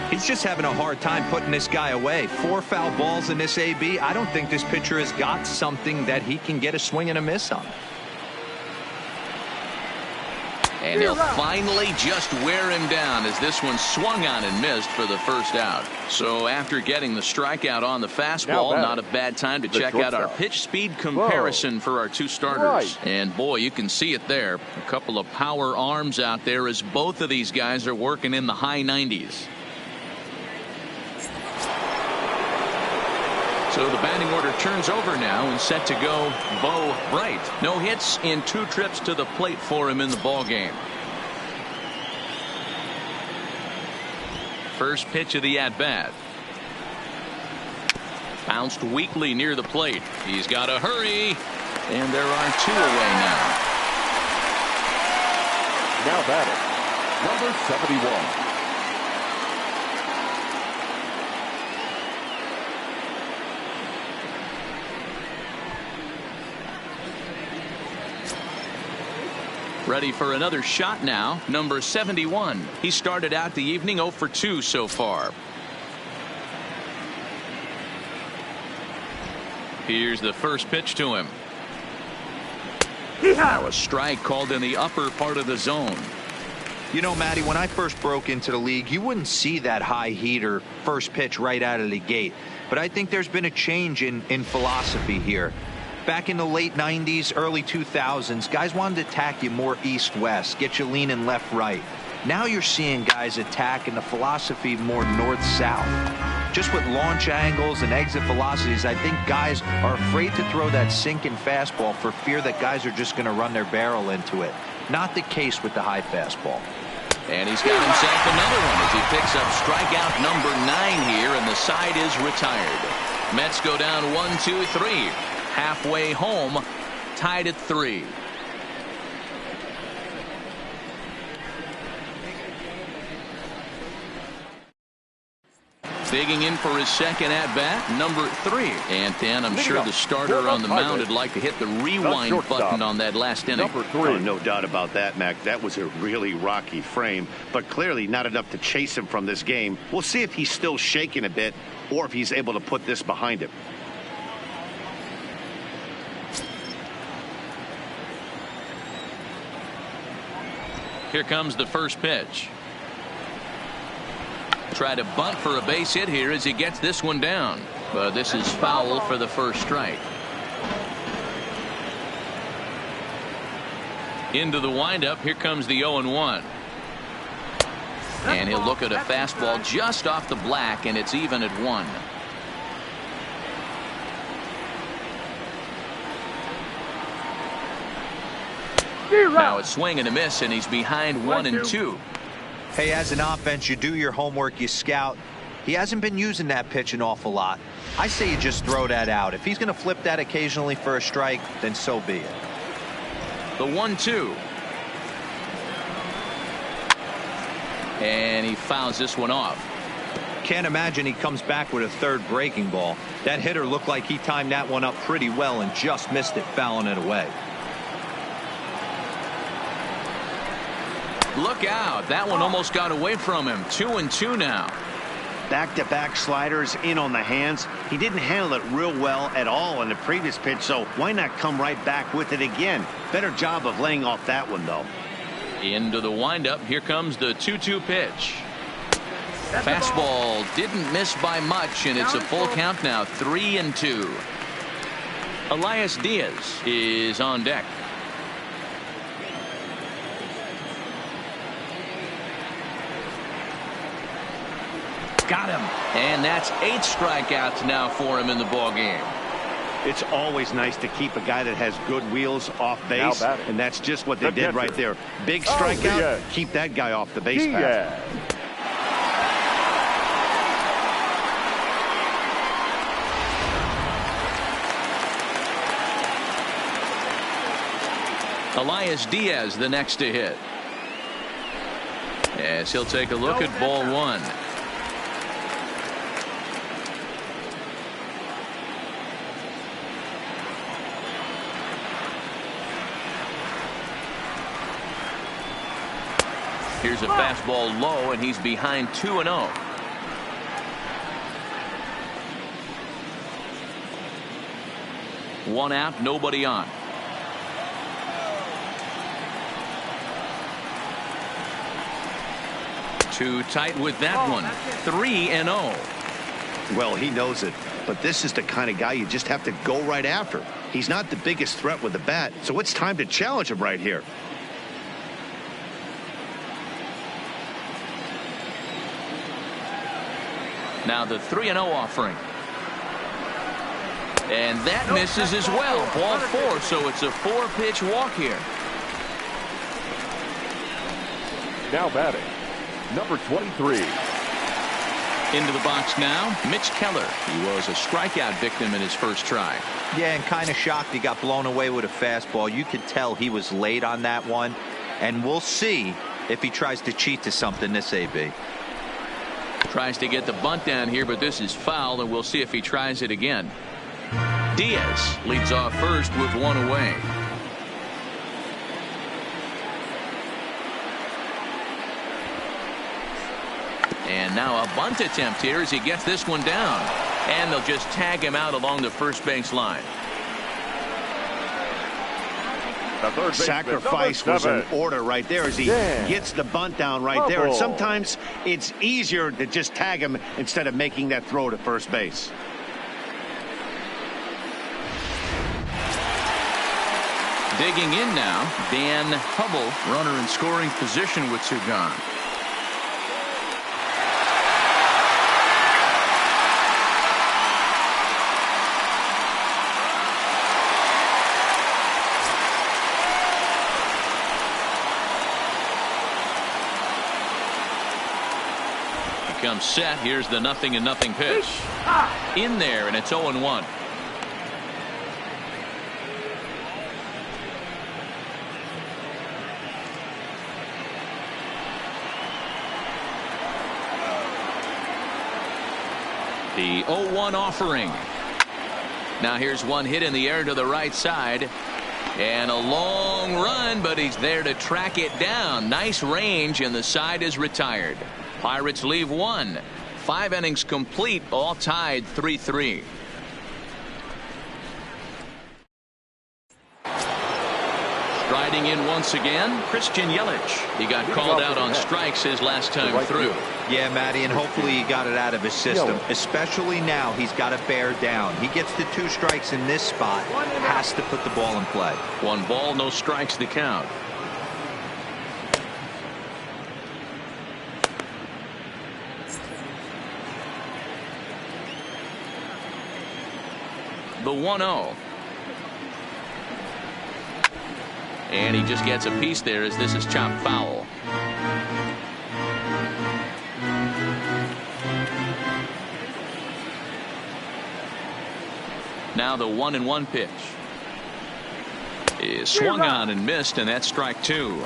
He's just having a hard time putting this guy away. 4 foul balls in this AB. I don't think this pitcher has got something that he can get a swing and a miss on. And he'll finally just wear him down as this one swung on and missed for the first out. So after getting the strikeout on the fastball, not a bad time to check out our pitch speed comparison for our two starters. And boy, you can see it there. A couple of power arms out there as both of these guys are working in the high 90s. So the batting order turns over now and set to go Bo Bright. No hits in 2 trips to the plate for him in the ball game. First pitch of the at-bat. Bounced weakly near the plate. He's got to hurry. And there are 2 away now. Now batting, number 71. Ready for another shot now, number 71. He started out the evening 0 for 2 so far. Here's the first pitch to him. Now a strike called in the upper part of the zone. You know, Matty, when I first broke into the league, you wouldn't see that high heater first pitch right out of the gate. But I think there's been a change in philosophy here. Back in the late 90s, early 2000s, guys wanted to attack you more east-west, get you leaning left-right. Now you're seeing guys attack in the philosophy more north-south. Just with launch angles and exit velocities, I think guys are afraid to throw that sinking fastball for fear that guys are just going to run their barrel into it. Not the case with the high fastball. And he's got himself another one as he picks up strikeout number 9 here, and the side is retired. Mets go down 1-2-3. Halfway home, tied at 3. Digging in for his second at-bat, number 3. And Dan, I'm sure the starter on the mound would like to hit the rewind button on that last inning. Number 3. Oh, no doubt about that, Mac. That was a really rocky frame, but clearly not enough to chase him from this game. We'll see if he's still shaking a bit or if he's able to put this behind him. Here comes the first pitch. Try to bunt for a base hit here as he gets this one down. But this is foul for the first strike. Into the windup. Here comes the 0-1. And he'll look at a fastball just off the black, and it's even at 1. Now a swing and a miss, and he's behind 1-2. Hey, as an offense, you do your homework, you scout. He hasn't been using that pitch an awful lot. I say you just throw that out. If he's going to flip that occasionally for a strike, then so be it. The 1-2. And he fouls this one off. Can't imagine he comes back with a third breaking ball. That hitter looked like he timed that one up pretty well and just missed it, fouling it away. Look out. That one almost got away from him. 2-2 now. Back-to-back sliders in on the hands. He didn't handle it real well at all in the previous pitch, so why not come right back with it again? Better job of laying off that one, though. Into the windup. Here comes the 2-2 pitch. Fastball didn't miss by much, and it's a full count now, 3-2. Elias Diaz is on deck. Got him. And that's 8 strikeouts now for him in the ball game. It's always nice to keep a guy that has good wheels off base, and that's just what they did right there. Big strikeout, keep that guy off the base path. Elias Diaz the next to hit. Yes, he'll take a look at ball 1. Here's a fastball low, and he's behind 2-0. One out, nobody on. Too tight with that one. 3-0. Well, he knows it, but this is the kind of guy you just have to go right after. He's not the biggest threat with the bat, so it's time to challenge him right here. Now the 3-0 offering. And that misses as well. Ball 4, so it's a 4-pitch walk here. Now batting, number 23. Into the box now, Mitch Keller. He was a strikeout victim in his first try. Yeah, and kind of shocked he got blown away with a fastball. You could tell he was late on that one. And we'll see if he tries to cheat to something this AB. Tries to get the bunt down here, but this is foul, and we'll see if he tries it again. Diaz leads off first with 1 away. And now a bunt attempt here as he gets this one down. And they'll just tag him out along the first base line. Sacrifice was in order right there as he gets the bunt down right there. And sometimes it's easier to just tag him instead of making that throw to first base. Digging in now, Dan Hubble, runner in scoring position with 2 gone. Comes set. Here's the 0-0 pitch. In there, and it's 0-1. The 0-1 offering. Now here's one hit in the air to the right side. And a long run, but he's there to track it down. Nice range, and the side is retired. Pirates leave 1. 5 innings complete, all tied 3-3. Striding in once again, Christian Yelich. He got called out on strikes his last time through. Yeah, Matty, and hopefully he got it out of his system. Especially now, he's got to bear down. He gets the 2 strikes in this spot, has to put the ball in play. 1 ball, no strikes to count. The 1-0. And he just gets a piece there as this is chopped foul. Now the 1-1 pitch is swung on and missed, and that's strike 2.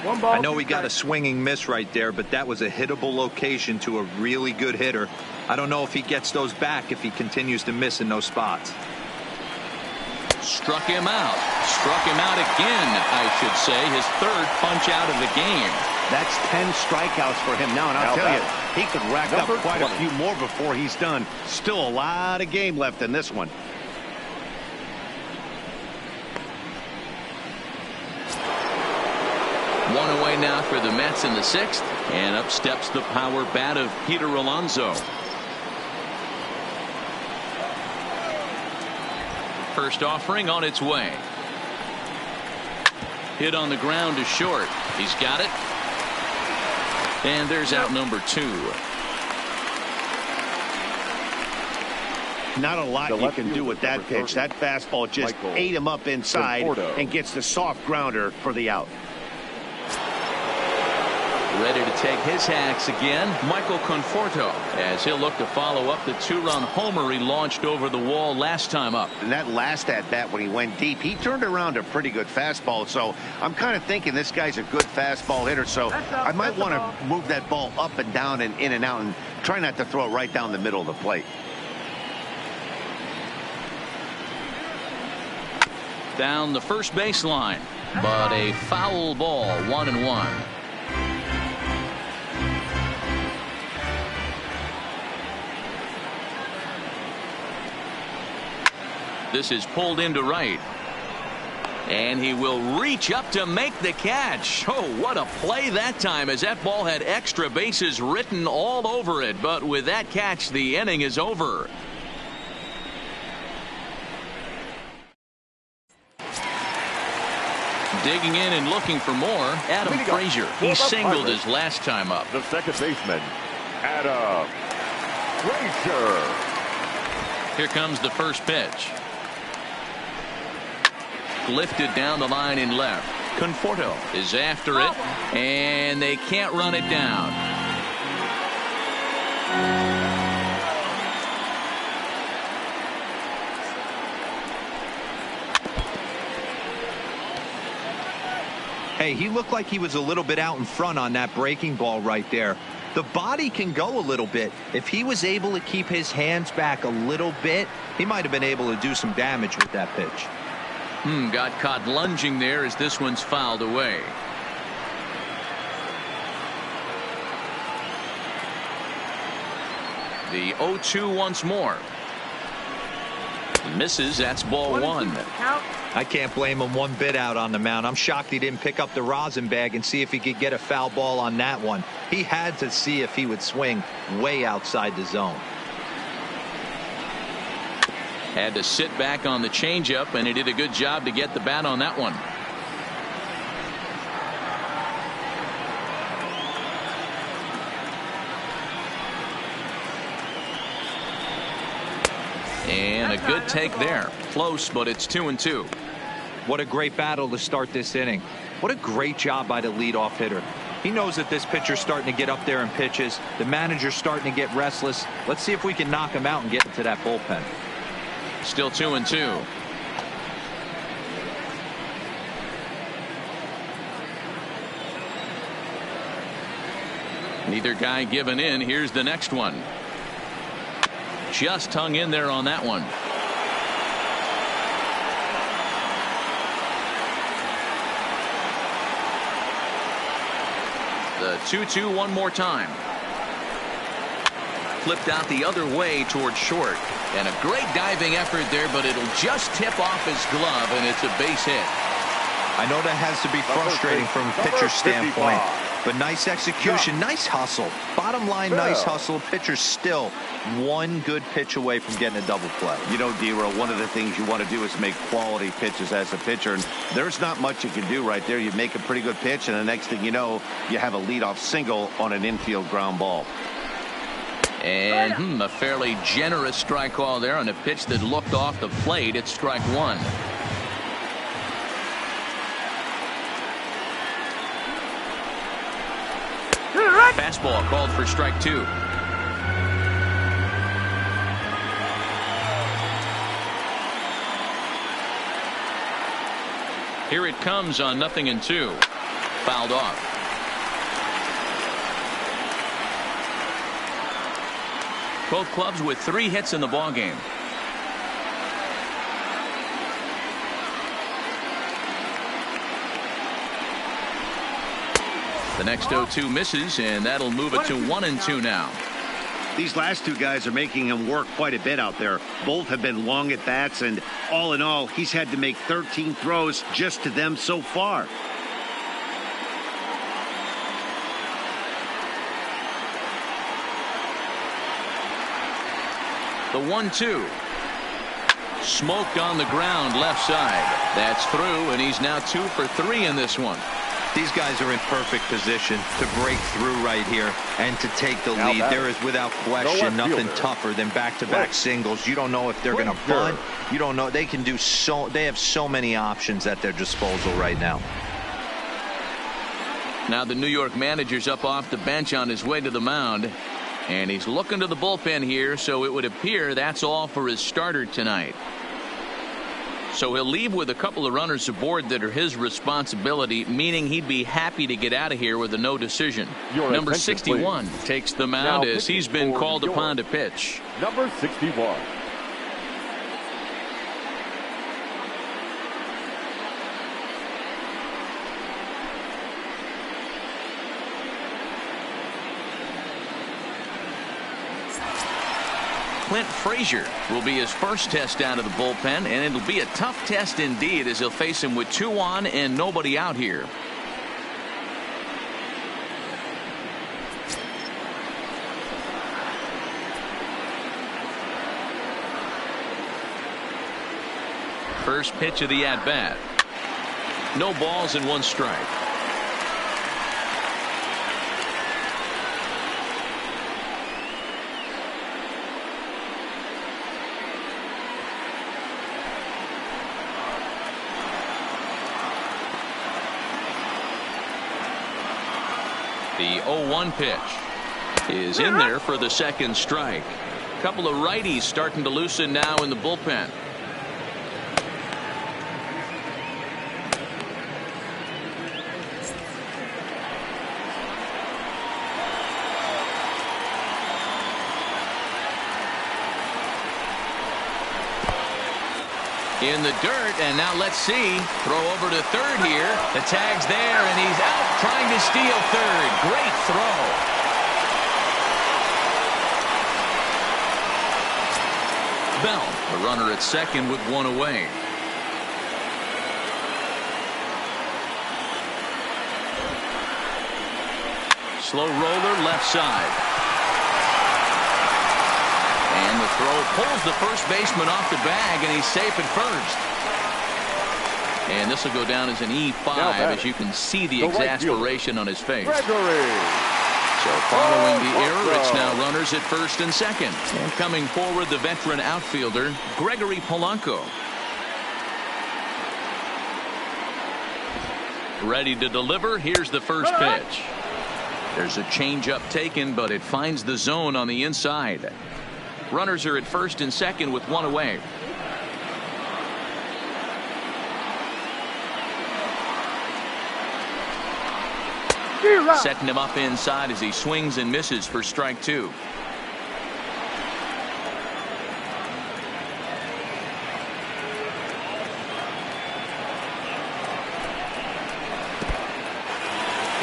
I know he got a swinging miss right there, but that was a hittable location to a really good hitter. I don't know if he gets those back if he continues to miss in those spots. Struck him out. Struck him out again, I should say. His 3rd punch out of the game. That's 10 strikeouts for him now, and I'll tell you, he could rack up quite a few more before he's done. Still a lot of game left in this one. One away now for the Mets in the 6th. And up steps the power bat of Peter Alonso. First offering on its way. Hit on the ground to short. He's got it. And there's out number 2. Not a lot you can do with that pitch. That fastball just ate him up inside and gets the soft grounder for the out. Ready to take his hacks again, Michael Conforto, as he'll look to follow up the 2-run homer he launched over the wall last time up. And that last at bat when he went deep, he turned around a pretty good fastball. So I'm kind of thinking this guy's a good fastball hitter. So I might want to move that ball up and down and in and out and try not to throw it right down the middle of the plate. Down the first baseline, but a foul ball, 1-1. This is pulled into right. And he will reach up to make the catch. Oh, what a play that time, as that ball had extra bases written all over it. But with that catch, the inning is over. Digging in and looking for more, Adam Frazier. He singled his last time up. The second baseman, Adam Frazier. Here comes the first pitch. Lifted down the line in left. Conforto is after it, and they can't run it down. Hey, he looked like he was a little bit out in front on that breaking ball right there. The body can go a little bit. If he was able to keep his hands back a little bit, he might have been able to do some damage with that pitch. Got caught lunging there as this one's fouled away. The 0-2 once more. Misses. That's ball 1. I can't blame him one bit out on the mound. I'm shocked he didn't pick up the rosin bag and see if he could get a foul ball on that one. He had to see if he would swing way outside the zone. Had to sit back on the changeup, and he did a good job to get the bat on that one. And a good take there. Close, but it's 2-2. What a great battle to start this inning. What a great job by the leadoff hitter. He knows that this pitcher's starting to get up there in pitches. The manager's starting to get restless. Let's see if we can knock him out and get into that bullpen. Still 2-2. Neither guy giving in. Here's the next one. Just hung in there on that one. The 2-2 one more time. Flipped out the other way towards short. And a great diving effort there, but it'll just tip off his glove, and it's a base hit. I know that has to be frustrating from a pitcher's standpoint, but nice execution, nice hustle. Bottom line, nice hustle. Pitcher's still one good pitch away from getting a double play. You know, D-Row, one of the things you want to do is make quality pitches as a pitcher, and there's not much you can do right there. You make a pretty good pitch, and the next thing you know, you have a leadoff single on an infield ground ball. And a fairly generous strike call there on a pitch that looked off the plate. It's strike 1. Fastball called for strike 2. Here it comes on 0-2. Fouled off. Both clubs with 3 hits in the ballgame. The next 0-2 misses, and that'll move it to 1-2 now. These last two guys are making him work quite a bit out there. Both have been long at bats, and all in all, he's had to make 13 throws just to them so far. The 1-2. Smoked on the ground left side. That's through, and he's now 2 for 3 in this one. These guys are in perfect position to break through right here and to take the lead. There is without question nothing tougher than back-to-back singles. You don't know if they're going to bunt. You don't know. They can do so. They have so many options at their disposal right now. Now the New York manager's up off the bench on his way to the mound, and he's looking to the bullpen here, so it would appear that's all for his starter tonight. So he'll leave with a couple of runners aboard that are his responsibility, meaning he'd be happy to get out of here with a no decision. Number 61 takes the mound as he's been called upon to pitch. Number 61. Clint Frazier will be his first test out of the bullpen, and it'll be a tough test indeed as he'll face him with 2 on and nobody out here. First pitch of the at-bat. No balls and 1 strike. The 0-1 pitch is in there for the second strike. A couple of righties starting to loosen now in the bullpen. In the dirt, and now let's see. Throw over to third here. The tag's there, and he's out trying to steal third. Great throw. Bell, the runner at second with 1 away. Slow roller left side. And the throw pulls the first baseman off the bag, and he's safe at first. And this will go down as an E5 as you can see the exasperation on his face. Gregory. So following the error, it's now runners at first and second. And coming forward, the veteran outfielder, Gregory Polanco. Ready to deliver. Here's the first pitch. There's a changeup taken, but it finds the zone on the inside. Runners are at first and second with 1 away. Setting him up inside as he swings and misses for strike 2.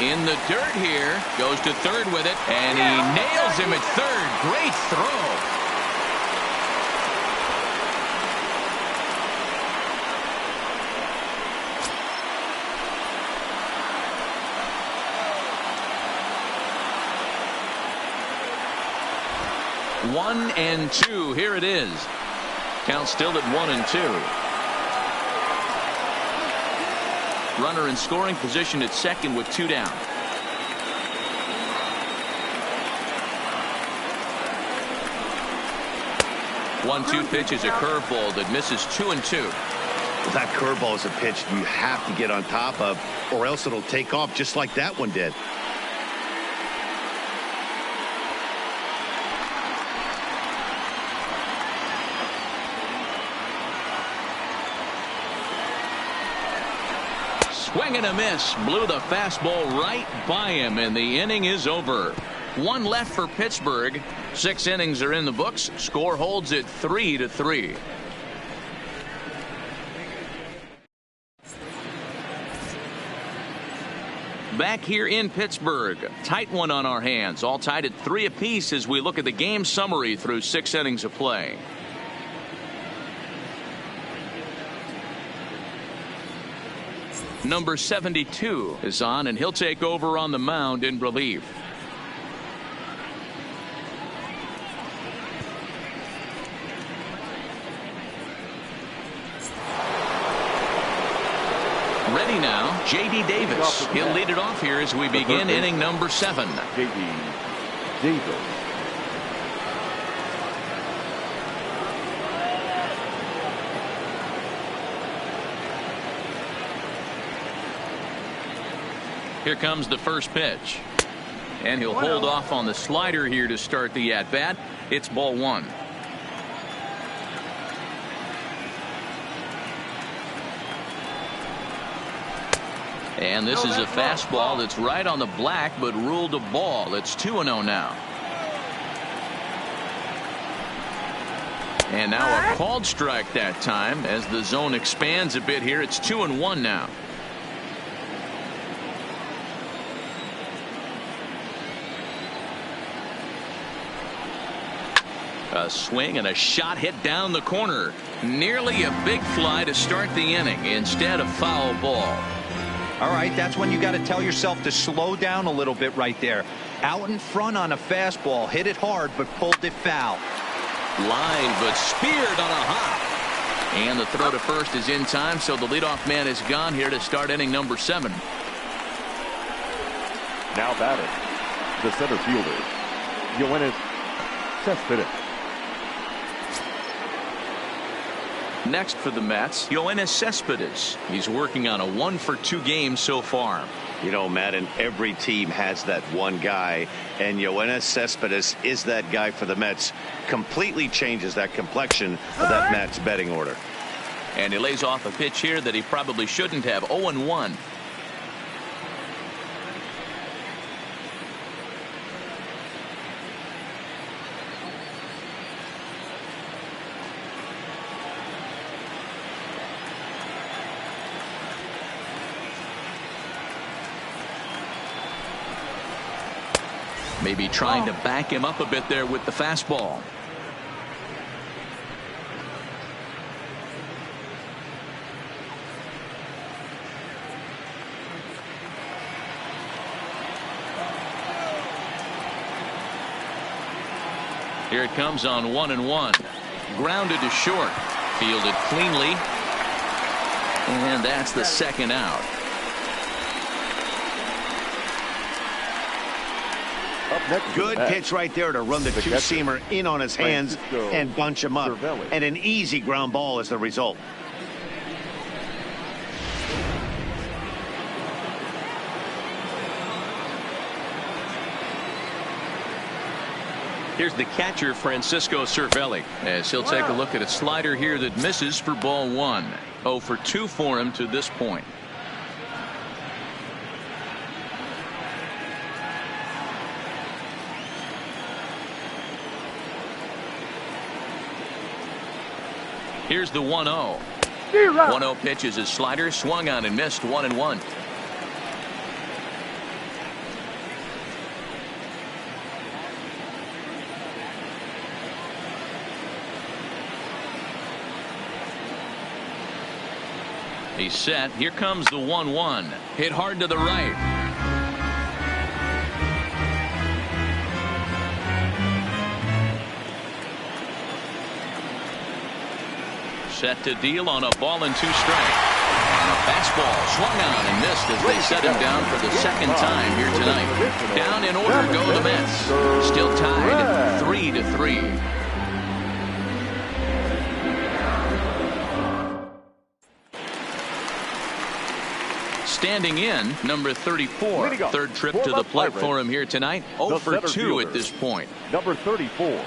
In the dirt here, goes to third with it, and he nails him at third. Great throw. One and 2. Here it is. Count still at 1-2. Runner in scoring position at second with 2 down. 1-2 pitch is a curveball that misses 2-2. Well, that curveball is a pitch you have to get on top of, or else it'll take off just like that one did. Swing and a miss. Blew the fastball right by him, and the inning is over. 1 left for Pittsburgh. 6 innings are in the books. Score holds at 3-3. Back here in Pittsburgh, tight one on our hands, all tied at 3 apiece as we look at the game summary through 6 innings of play. Number 72 is on, and he'll take over on the mound in relief. ready now, J.D. Davis. He'll lead it off here as we begin inning number 7. J.D. Davis. Here comes the first pitch. And he'll hold off on the slider here to start the at-bat. It's ball 1. And this is a fastball that's right on the black, but ruled a ball. It's 2-0 now. And now a called strike that time as the zone expands a bit here. It's 2-1 now. A swing and a shot hit down the corner. Nearly a big fly to start the inning. Instead, a foul ball. All right, that's when you got to tell yourself to slow down a little bit right there. Out in front on a fastball, hit it hard, but pulled it foul. Line, but speared on a hop. And the throw to first is in time, so the leadoff man is gone here to start inning number 7. Now batting, the center fielder, Yoenis Cespedes. Next for the Mets, Yoenis Cespedes. He's working on a 1-for-2 game so far. You know, Madden, every team has that one guy, and Yoenis Cespedes is that guy for the Mets. Completely changes that complexion of that Mets betting order. And he lays off a pitch here that he probably shouldn't have. 0-1. Maybe trying to back him up a bit there with the fastball. Here it comes on 1-1. Grounded to short. Fielded cleanly. And that's the second out. Good pitch right there to run the two-seamer in on his hands and bunch him up. And an easy ground ball is the result. Here's the catcher, Francisco Cervelli, as he'll take a look at a slider here that misses for ball 1. 0-for-2 for him to this point. Here's the 1-0. 1-0 pitch is his slider, swung on and missed. 1-1. He's set. Here comes the 1-1. Hit hard to the right. Set to deal on a ball and 2 strikes. And a fastball swung on and missed as they set him down for the second time here tonight. Down in order go the Mets. Still tied 3-3. Standing in, number 34. Third trip to the plate for him here tonight. 0-for-2 at this point. Number 34.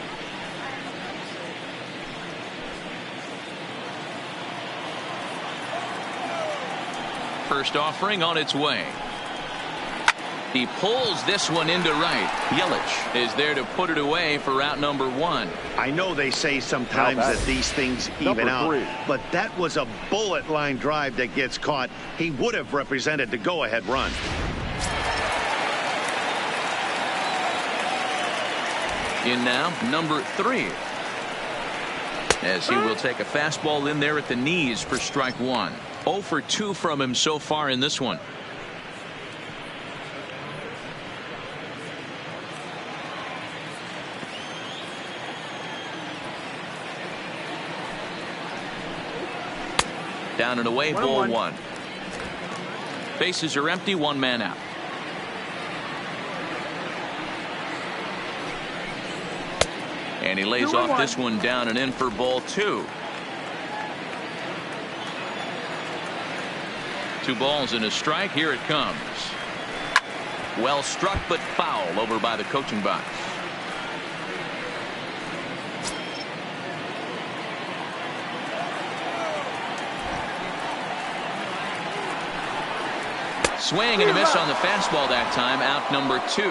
First offering on its way. He pulls this one into right. Yelich is there to put it away for out number 1. I know they say sometimes that these things even out, but that was a bullet line drive that gets caught. He would have represented the go-ahead run. In now, number 3. As he will take a fastball in there at the knees for strike 1. 0-for-2 from him so far in this one. Down and away, ball 1. Bases are empty, one man out. And he lays off this one down and in for ball 2. 2 balls and a strike. Here it comes. Well struck, but foul over by the coaching box. Swing and a miss on the fastball that time. Out number 2.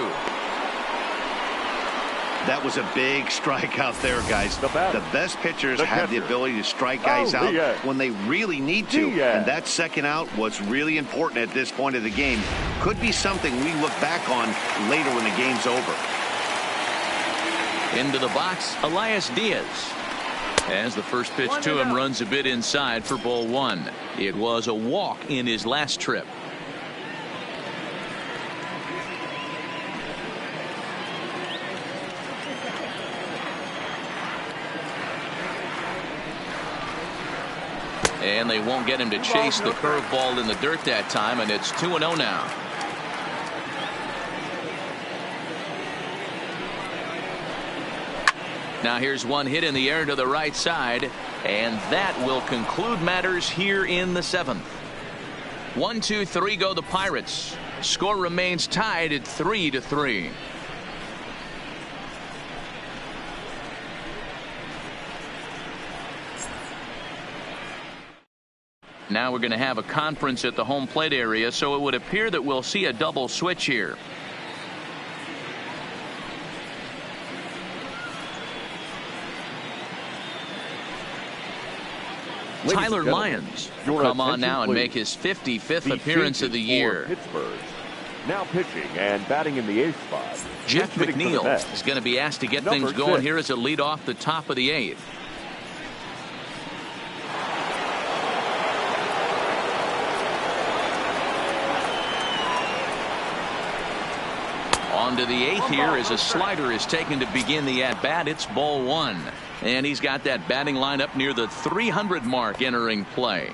That was a big strikeout there, guys. The best pitchers have the ability to strike guys out when they really need to. And that second out was really important at this point of the game. Could be something we look back on later when the game's over. Into the box, Elias Diaz. As the first pitch to him runs a bit inside for ball 1. It was a walk in his last trip. And they won't get him to chase the curveball in the dirt that time, and it's 2-0 now. Now here's one hit in the air to the right side, and that will conclude matters here in the 7th. 1-2-3 go the Pirates. Score remains tied at 3-3. Now we're going to have a conference at the home plate area, so it would appear that we'll see a double switch here. Tyler Lyons will come on now and make his 55th appearance of the year. Pittsburgh. Now pitching and batting in the 8th spot. Jeff McNeil is going to be asked to get things going here as a lead off the top of the 8th. On to the 8th here as a slider is taken to begin the at-bat. It's ball 1. And he's got that batting line up near the 300 mark entering play.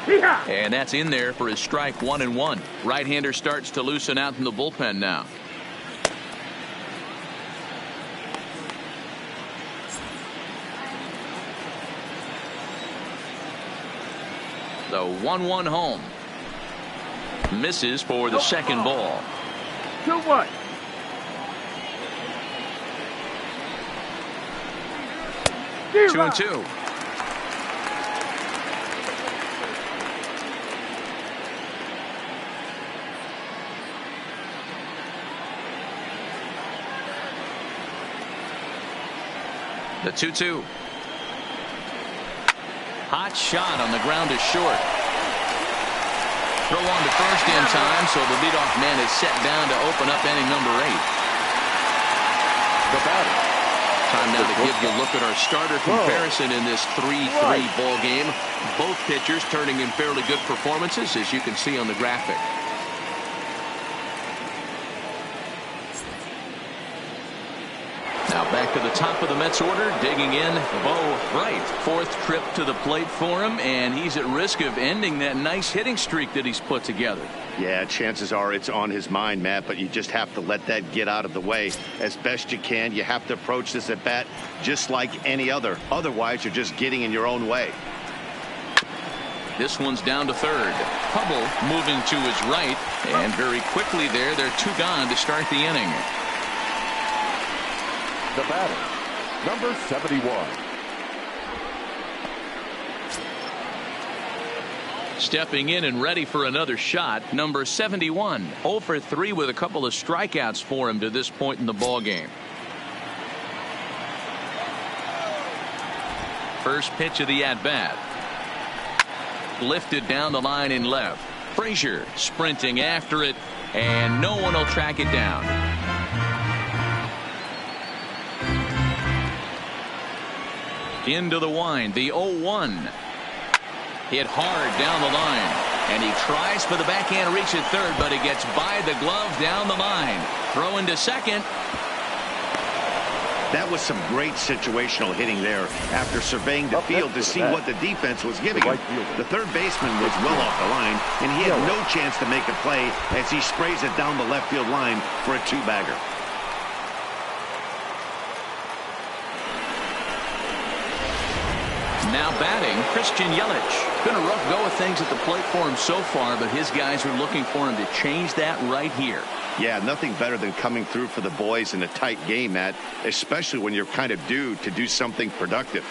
And that's in there for his strike 1-1. Right-hander starts to loosen out in the bullpen now. The 1-1 home. Misses for the second ball. 2-1. Two and two. The 2-2. Hot shot on the ground is short. Throw on to first in time, so the leadoff man is set down to open up inning number 8. The batter. Time now to give you a look at our starter comparison in this 3-3 ball game. Both pitchers turning in fairly good performances, as you can see on the graphic. Now back to the top of the Mets order, digging in, Bo Bright. 4th trip to the plate for him, and he's at risk of ending that nice hitting streak that he's put together. Yeah, chances are it's on his mind, Matt, but you just have to let that get out of the way as best you can. You have to approach this at bat just like any other. Otherwise, you're just getting in your own way. This one's down to 3rd. Hubble moving to his right, and very quickly there, they're 2 gone to start the inning. The batter, number 71. Stepping in and ready for another shot, number 71. 0 for 3 with a couple of strikeouts for him to this point in the ball game. First pitch of the at-bat. Lifted down the line in left. Frazier sprinting after it, and no one will track it down. Into the wind, the 0-1. Hit hard down the line, and he tries for the backhand reach at 3rd, but he gets by the glove down the line. Throw into 2nd. That was some great situational hitting there after surveying the field to see what the defense was giving him. The third baseman was well off the line, and he had no chance to make a play as he sprays it down the left field line for a two-bagger. Now batting, Christian Yelich. Been a rough go of things at the plate for him so far, but his guys are looking for him to change that right here. Yeah, nothing better than coming through for the boys in a tight game, Matt, especially when you're kind of due to do something productive.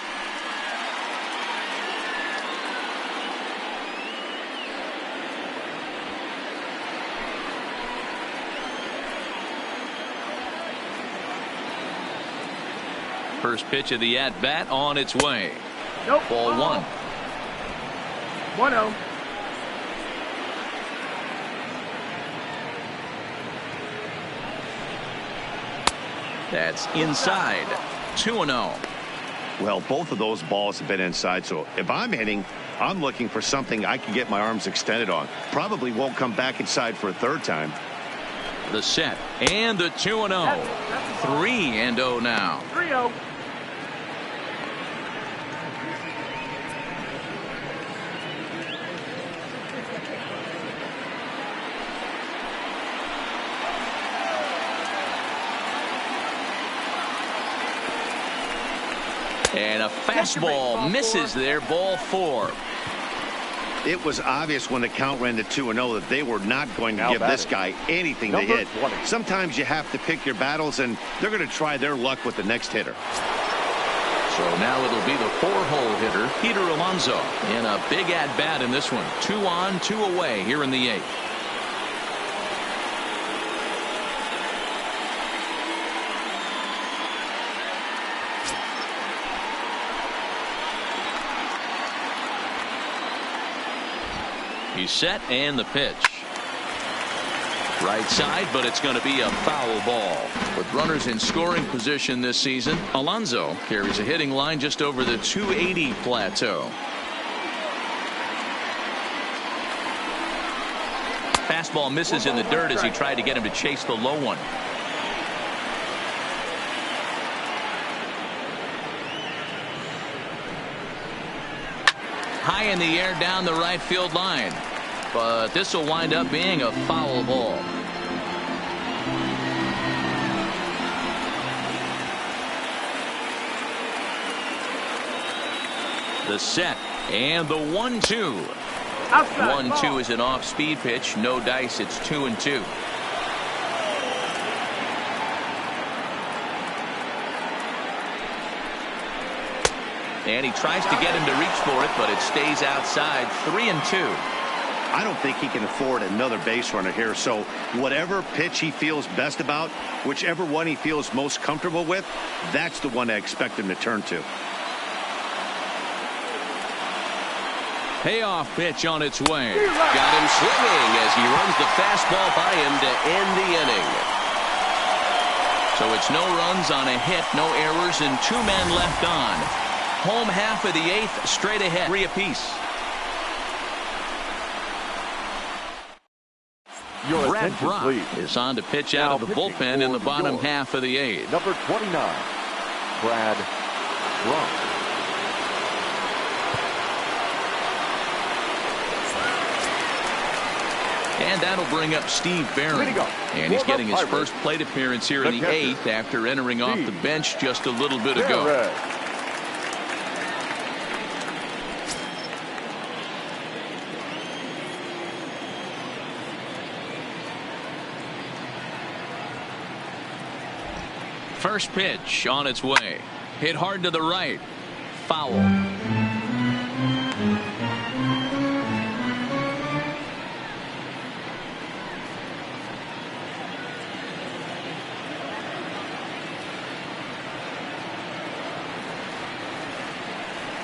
First pitch of the at-bat on its way. Nope. Ball one. 1-0. That's inside. 2-0. Well, both of those balls have been inside, so if I'm hitting, I'm looking for something I can get my arms extended on. Probably won't come back inside for a third time. The set and the 2-0. 3-0 now. 3-0. And a fastball misses there. Ball four. It was obvious when the count ran to 2-0 that they were not going to give this guy anything to hit. Sometimes you have to pick your battles, and they're going to try their luck with the next hitter. So now it'll be the four-hole hitter, Peter Alonso, in a big at-bat in this one. 2 on, 2 away here in the 8th. He's set, and the pitch. Right side, but it's going to be a foul ball. With runners in scoring position this season, Alonso carries a hitting line just over the 280 plateau. Fastball misses in the dirt as he tried to get him to chase the low one. High in the air down the right field line, but this will wind up being a foul ball. The set and the 1-2. 1-2 is an off-speed pitch. No dice. It's 2-2. And he tries to get him to reach for it, but it stays outside. 3-2. I don't think he can afford another base runner here, so whatever pitch he feels best about, whichever one he feels most comfortable with, that's the one I expect him to turn to. Payoff pitch on its way. Got him swinging as he runs the fastball by him to end the inning. So it's no runs on a hit, no errors, and 2 men left on. Home half of the 8th, straight ahead, 3 apiece. Brad Brach is on to pitch out of the bullpen in the bottom half of the 8th. Number 29, Brad Brach. And that'll bring up Steve Barron. And he's getting his first plate appearance here in the 8th after entering off the bench just a little bit ago. First pitch on its way. Hit hard to the right. Foul.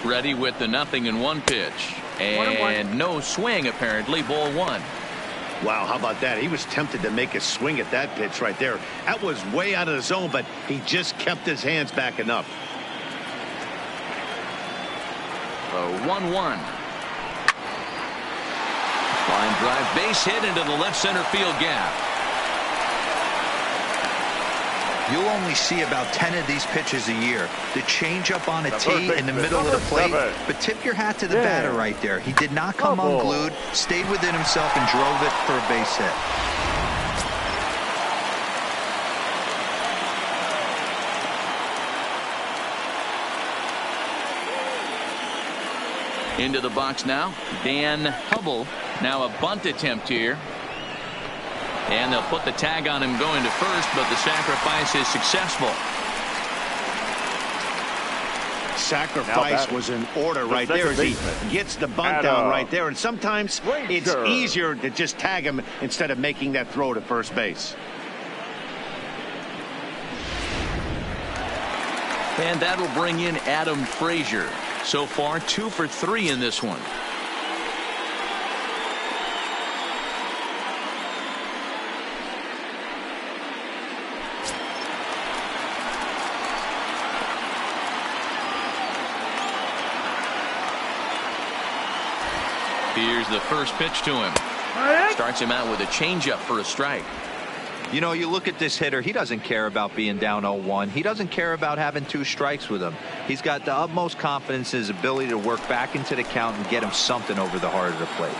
Ready with the 0-1 pitch. And no swing, apparently. Ball 1. Wow, how about that? He was tempted to make a swing at that pitch right there. That was way out of the zone, but he just kept his hands back enough. A 1-1. Line drive, base hit into the left center field gap. You'll only see about 10 of these pitches a year. The changeup on a tee in the middle of the plate. But tip your hat to the batter right there. He did not come unglued, stayed within himself, and drove it for a base hit. Into the box now, Dan Hubble. Now a bunt attempt here. And they'll put the tag on him going to first, but the sacrifice is successful. Sacrifice was in order right there as he gets the bunt down right there. And sometimes it's easier to just tag him instead of making that throw to first base. And that'll bring in Adam Frazier. So far, 2 for 3 in this one. Here's the first pitch to him. Starts him out with a changeup for a strike. You know, you look at this hitter, he doesn't care about being down 0-1. He doesn't care about having 2 strikes with him. He's got the utmost confidence in his ability to work back into the count and get him something over the heart of the plate.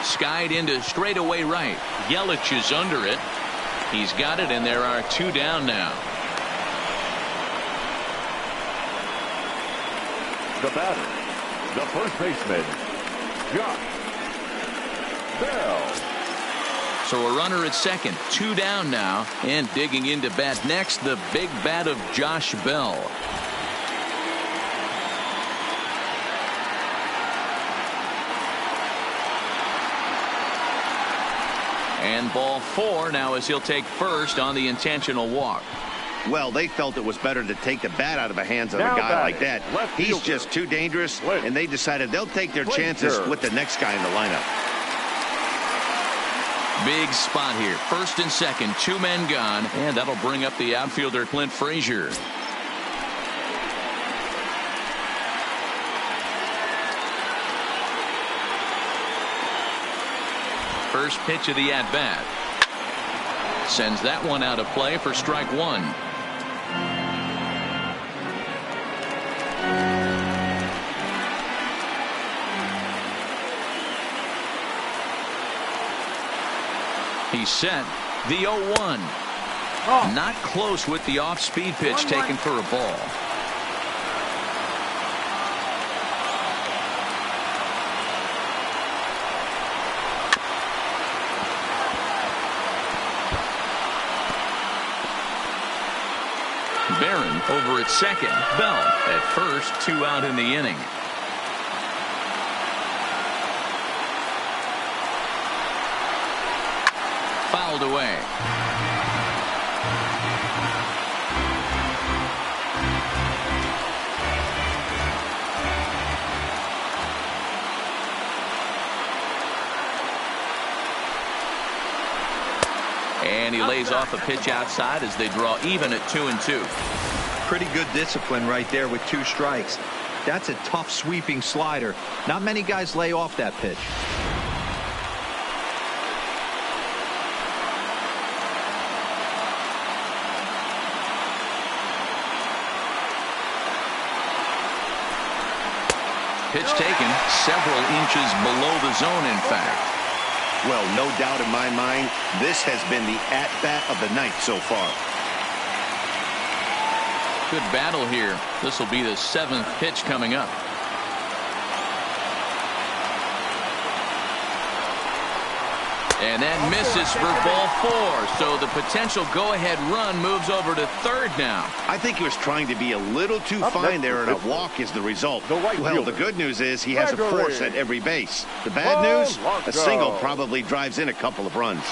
Skied into straightaway right. Yelich is under it. He's got it, and there are 2 down now. The batter, the first baseman, Josh Bell. So a runner at second, 2 down now, and digging into bat next, the big bat of Josh Bell. And ball 4 now as he'll take first on the intentional walk. Well, they felt it was better to take the bat out of the hands of a guy like that. He's just too dangerous, and they decided they'll take their chances with the next guy in the lineup. Big spot here. First and second, 2 men gone, and that'll bring up the outfielder Clint Frazier. First pitch of the at-bat. Sends that one out of play for strike 1. He's set. The 0-1. Not close with the off-speed pitch taken for a ball. Barron over at second. Bell at first. 2 out in the inning. Fouled away. And he lays off a pitch outside as they draw even at 2-2. Pretty good discipline right there with 2 strikes. That's a tough sweeping slider. Not many guys lay off that pitch. Pitch taken several inches below the zone, in fact. Well, no doubt in my mind, this has been the at-bat of the night so far. Good battle here. This will be the 7th pitch coming up. And that misses for ball 4. So the potential go-ahead run moves over to third now. I think he was trying to be a little too fine there, and a walk is the result. Well, the good news is he has a force at every base. The bad news, a single probably drives in a couple of runs.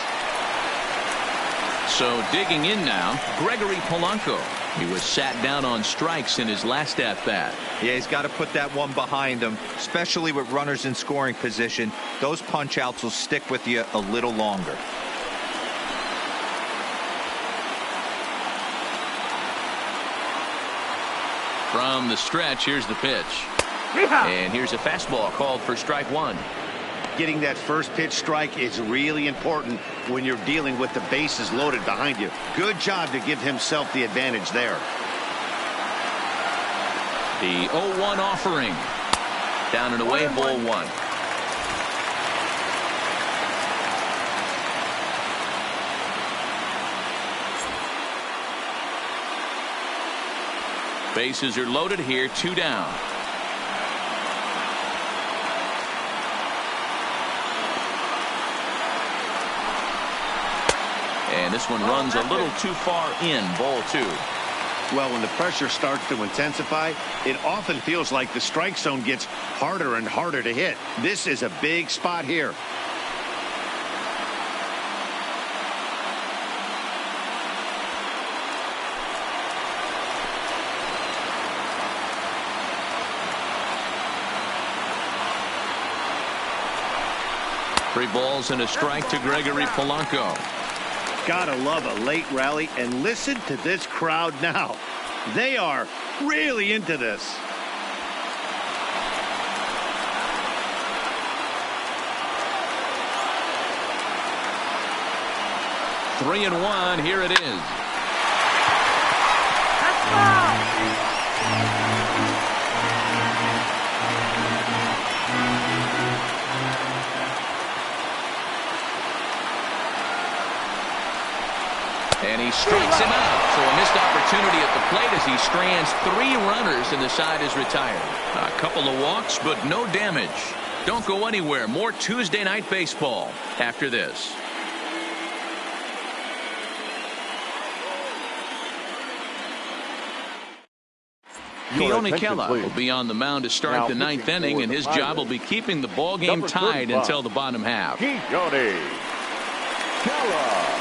So digging in now, Gregory Polanco. He was sat down on strikes in his last at-bat. Yeah, he's got to put that one behind him, especially with runners in scoring position. Those punch-outs will stick with you a little longer. From the stretch, here's the pitch. And here's a fastball called for strike 1. Getting that first pitch strike is really important when you're dealing with the bases loaded behind you. Good job to give himself the advantage there. The 0-1 offering. Down and away, ball one. Bases are loaded here, 2 down. And this one runs a little too far in, ball 2. Well, when the pressure starts to intensify, it often feels like the strike zone gets harder and harder to hit. This is a big spot here. Three balls and a strike to Gregory Polanco. Gotta love a late rally, and listen to this crowd now. They are really into this. Three and one, here it is. And he strikes him out. So a missed opportunity at the plate as he strands 3 runners and the side is retired. A couple of walks, but no damage. Don't go anywhere. More Tuesday Night Baseball after this. Keone Kela will be on the mound to start the 9th inning, and his job will be keeping the ball game tied until the bottom half. Keone Kela.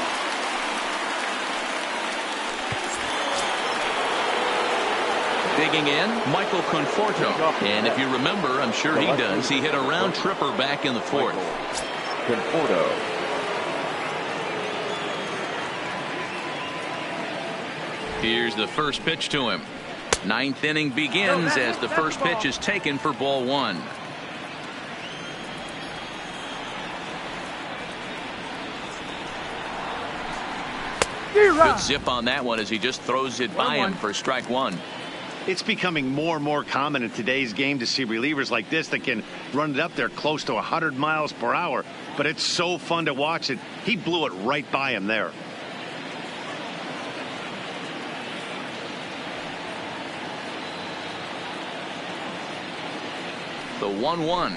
Digging in, Michael Conforto. And if you remember, I'm sure he does, he hit a round tripper back in the 4th. Conforto. Here's the first pitch to him. 9th inning begins as the first pitch is taken for ball 1. Good zip on that one as he just throws it by him for strike 1. It's becoming more and more common in today's game to see relievers like this that can run it up there close to 100 miles per hour. But it's so fun to watch it. He blew it right by him there. The 1-1.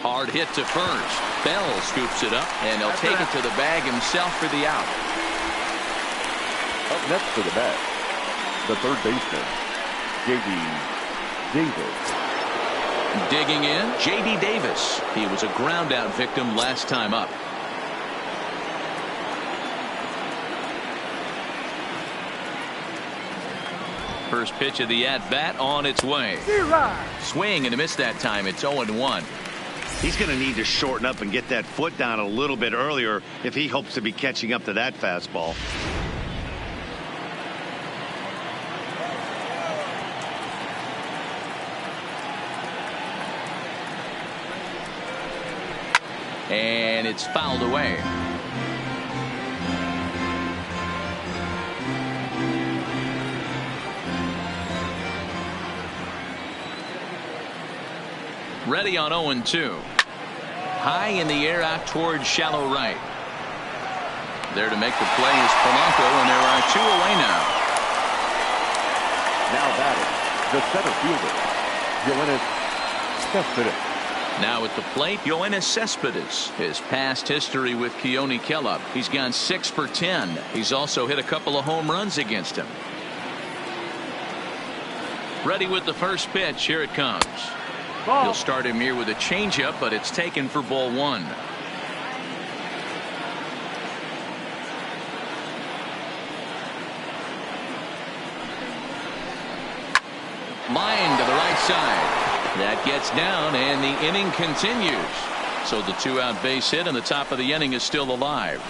Hard hit to first. Bell scoops it up, and he'll take it to the bag himself for the out. Up next to the bat, the third baseman, J.D. Davis. Digging in, J.D. Davis. He was a ground-out victim last time up. First pitch of the at-bat on its way. Swing and a miss that time. It's 0-1. He's going to need to shorten up and get that foot down a little bit earlier if he hopes to be catching up to that fastball. And it's fouled away. Ready on 0-2. High in the air out towards shallow right. There to make the play is Polanco, and there are 2 away now. Now batting, the center fielder, Yoenis Cespedes. Now at the plate, Yoenis Cespedes. His past history with Keone Kela. He's gone 6 for 10. He's also hit a couple of home runs against him. Ready with the first pitch. Here it comes. He'll start him here with a changeup, but it's taken for ball 1. Line to the right side. That gets down, and the inning continues. So the 2-out base hit, and the top of the inning is still alive.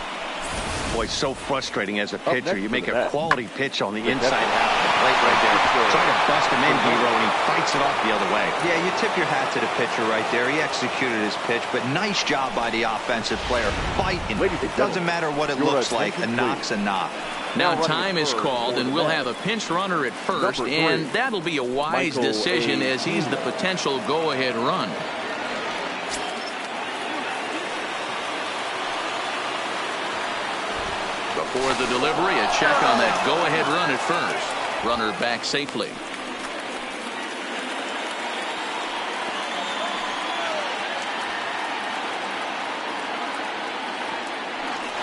Boy, so frustrating as a pitcher. You make a quality pitch on the inside half of the plate right there. Try to bust him in, Hero, and he fights it off the other way. Yeah, you tip your hat to the pitcher right there. He executed his pitch, but nice job by the offensive player. Fighting. It doesn't matter what it looks like. A knock's a knock. Now time is called, and we'll have a pinch runner at first, and that'll be a wise decision as he's the potential go-ahead run. Before the delivery, a check on that go-ahead run at first. Runner back safely.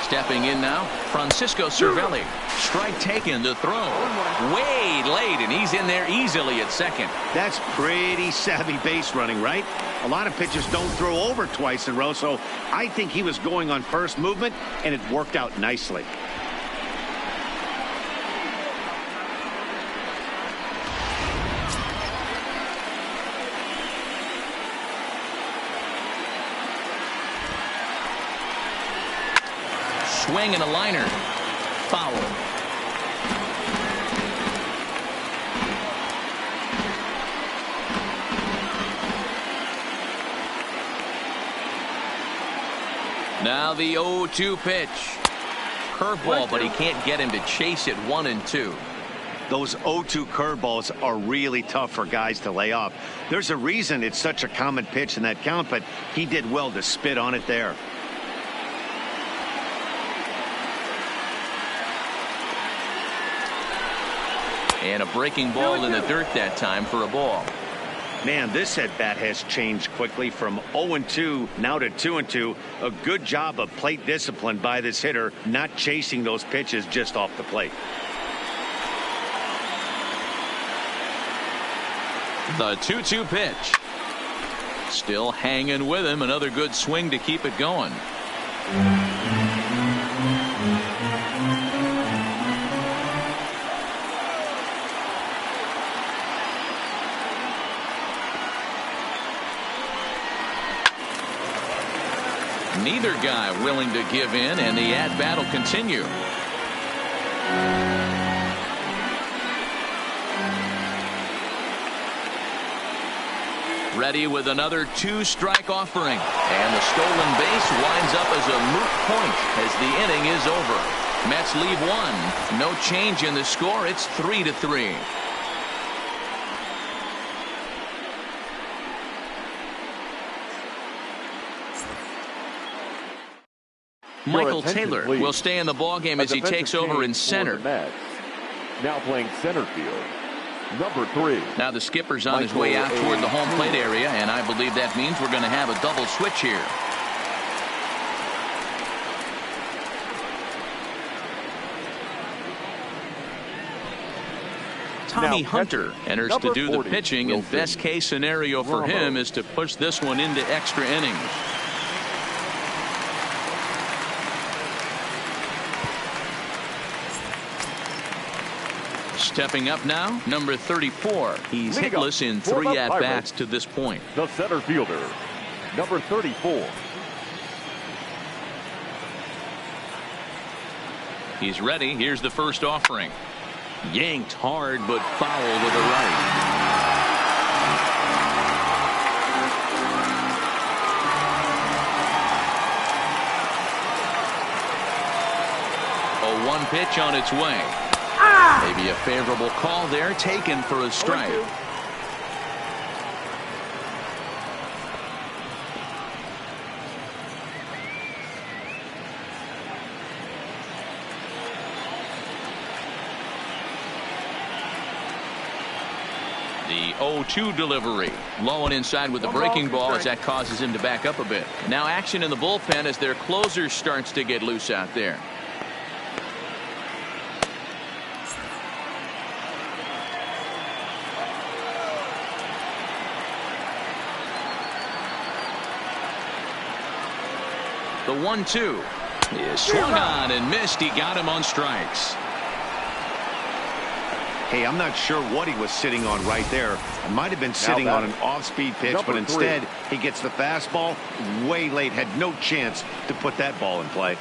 Stepping in now, Francisco Cervelli. Strike taken to throw. Way late, and he's in there easily at second. That's pretty savvy base running, right? A lot of pitchers don't throw over twice in a row, so I think he was going on first movement, and it worked out nicely. Swing and a liner. Foul. Now the 0-2 pitch. Curveball, but he can't get him to chase it 1-2. Those 0-2 curveballs are really tough for guys to lay off. There's a reason it's such a common pitch in that count, but he did well to spit on it there. And a breaking ball in the dirt that time for a ball. Man, this at-bat has changed quickly from 0-2 now to 2-2. A good job of plate discipline by this hitter, not chasing those pitches just off the plate. The 2-2 pitch. Still hanging with him. Another good swing to keep it going. Neither guy willing to give in, and the at-bat will continue. Ready with another 2-strike offering. And the stolen base winds up as a moot point as the inning is over. Mets leave one. No change in the score. It's 3-3. Michael Taylor will stay in the ballgame as he takes over in center. Now playing center field, number 3. Now the skipper's on his way out toward the home plate area, and I believe that means we're going to have a double switch here. Tommy Hunter enters to do the pitching, and best case scenario for him is to push this one into extra innings. Stepping up now, number 34. He's hitless in 3 at-bats to this point. The center fielder, number 34. He's ready. Here's the first offering. Yanked hard, but foul with a right. A 1 pitch on its way. Maybe a favorable call there, taken for a strike. The 0-2 delivery. Low and inside with the breaking ball as that causes him to back up a bit. Now action in the bullpen as their closer starts to get loose out there. The 1-2 is swung on and missed. He got him on strikes. Hey, I'm not sure what he was sitting on right there. It might have been sitting on an off-speed pitch, but instead he gets the fastball way late. Had no chance to put that ball in play.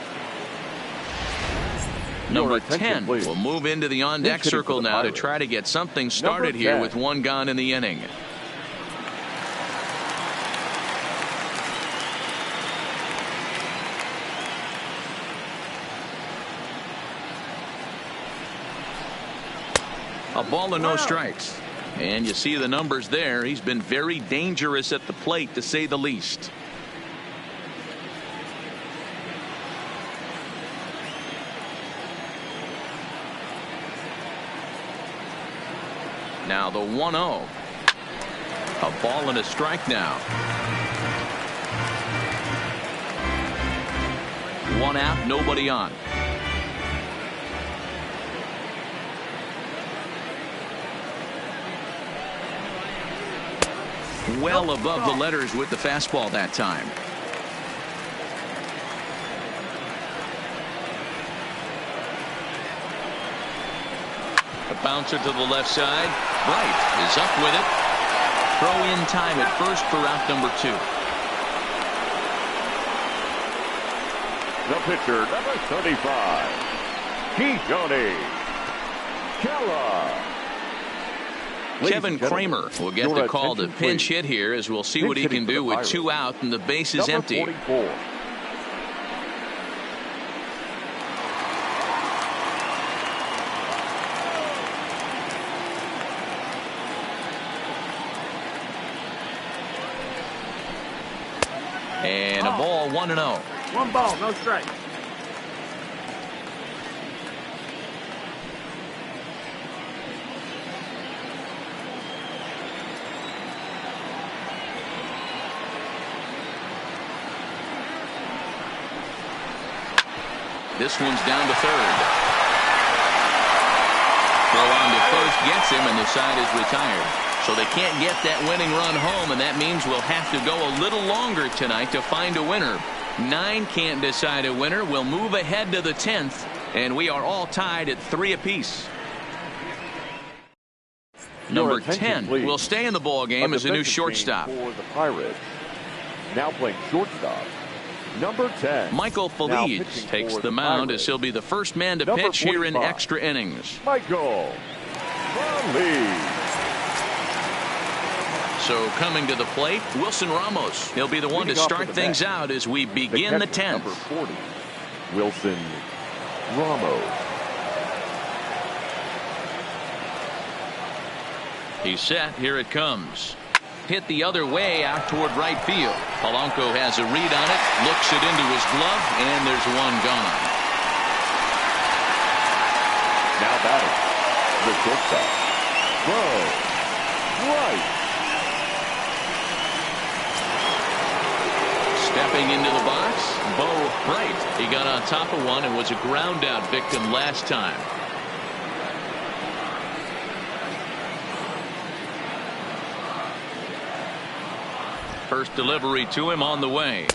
Number 10 will move into the on-deck circle now to try to get something started here with one gone in the inning. A ball and no strikes. And you see the numbers there. He's been very dangerous at the plate, to say the least. Now the 1-0. A ball and a strike now. One out, nobody on. Well above the letters with the fastball that time. A bouncer to the left side. Bright is up with it. Throw in time at first for out number 2. The pitcher, number 35, Keone Kela. Kevin Kramer will get the call to pinch hit here, as we'll see what he can do with 2 out and the base is empty. 44. And a ball, 1-0. 1 ball, no strike. This one's down to third. Throw on to first gets him, and the side is retired. So they can't get that winning run home, and that means we'll have to go a little longer tonight to find a winner. 9 can't decide a winner. We'll move ahead to the 10th, and we are all tied at 3 apiece. Number 10 will stay in the ball game as a new shortstop. For the Pirates, now playing shortstop, number 10. Michael Feliz takes the mound as he'll be the first man to pitch here in extra innings. Michael Feliz. So coming to the plate, Wilson Ramos. He'll be the one to start things out as we begin the 10th. Number 40, Wilson Ramos. He's set. Here it comes. Hit the other way out toward right field. Polanco has a read on it, looks it into his glove, and there's one gone. Now batting, the shortstop, Bo Wright. Stepping into the box, Bo Wright. He got on top of one and was a ground out victim last time. First delivery to him on the way.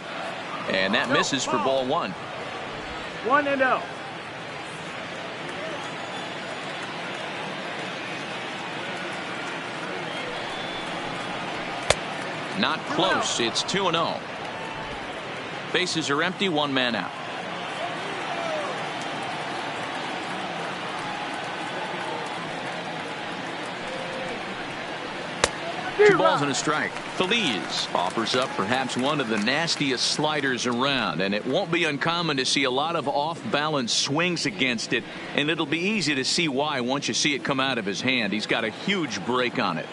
And that misses for ball 1. 1-0. Not close. It's 2-0. Bases are empty. 1 man out. 2 balls and a strike. Feliz offers up perhaps one of the nastiest sliders around, and it won't be uncommon to see a lot of off-balance swings against it, and it'll be easy to see why once you see it come out of his hand. He's got a huge break on it.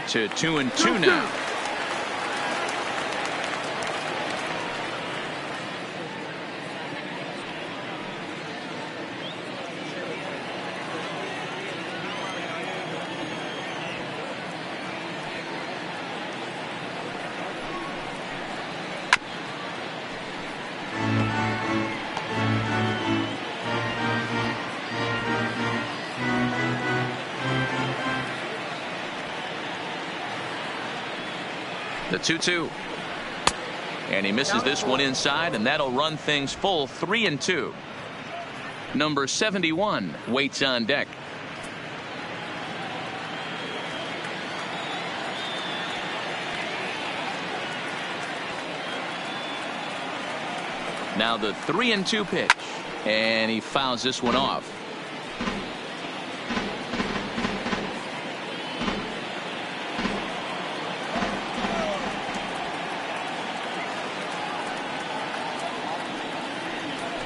To 2-2 now. The 2-2. And he misses this one inside, and that'll run things full 3-2. Number 71 waits on deck. Now the 3-2 pitch. And he fouls this one off.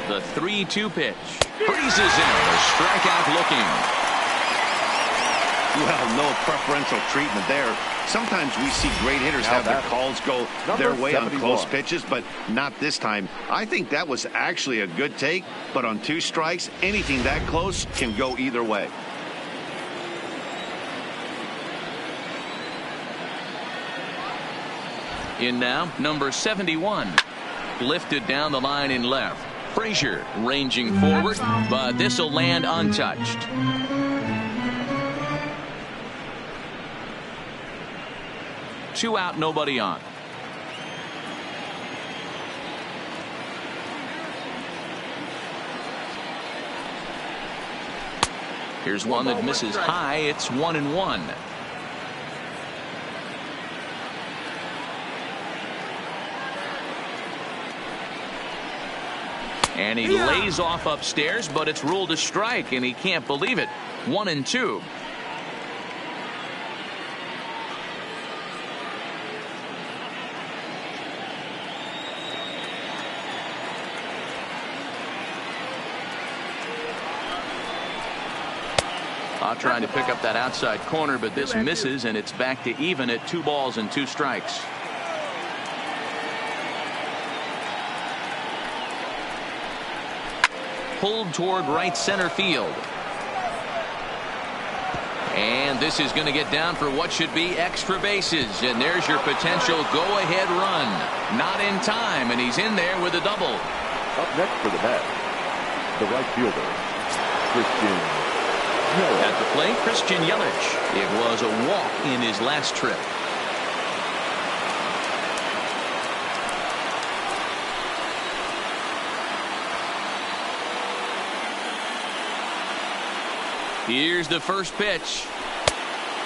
The 3-2 pitch. Freezes in. A strikeout looking. Well, no preferential treatment there. Sometimes we see great hitters have their calls go their way on close pitches, but not this time. I think that was actually a good take, but on 2 strikes, anything that close can go either way. In now, number 71. Lifted down the line in left. Frazier ranging forward, but this will land untouched. Two out, nobody on. Here's one that misses high. It's 1-1. And he lays off upstairs, but it's ruled a strike, and he can't believe it. 1-2. Trying to pick up that outside corner, but this misses, and it's back to even at 2 balls and 2 strikes. Pulled toward right center field. And this is going to get down for what should be extra bases. And there's your potential go-ahead run. Not in time, and he's in there with a double. Up next for the bat, the right fielder, Christian Yelich. At the plate, Christian Yelich. It was a walk in his last trip. Here's the first pitch.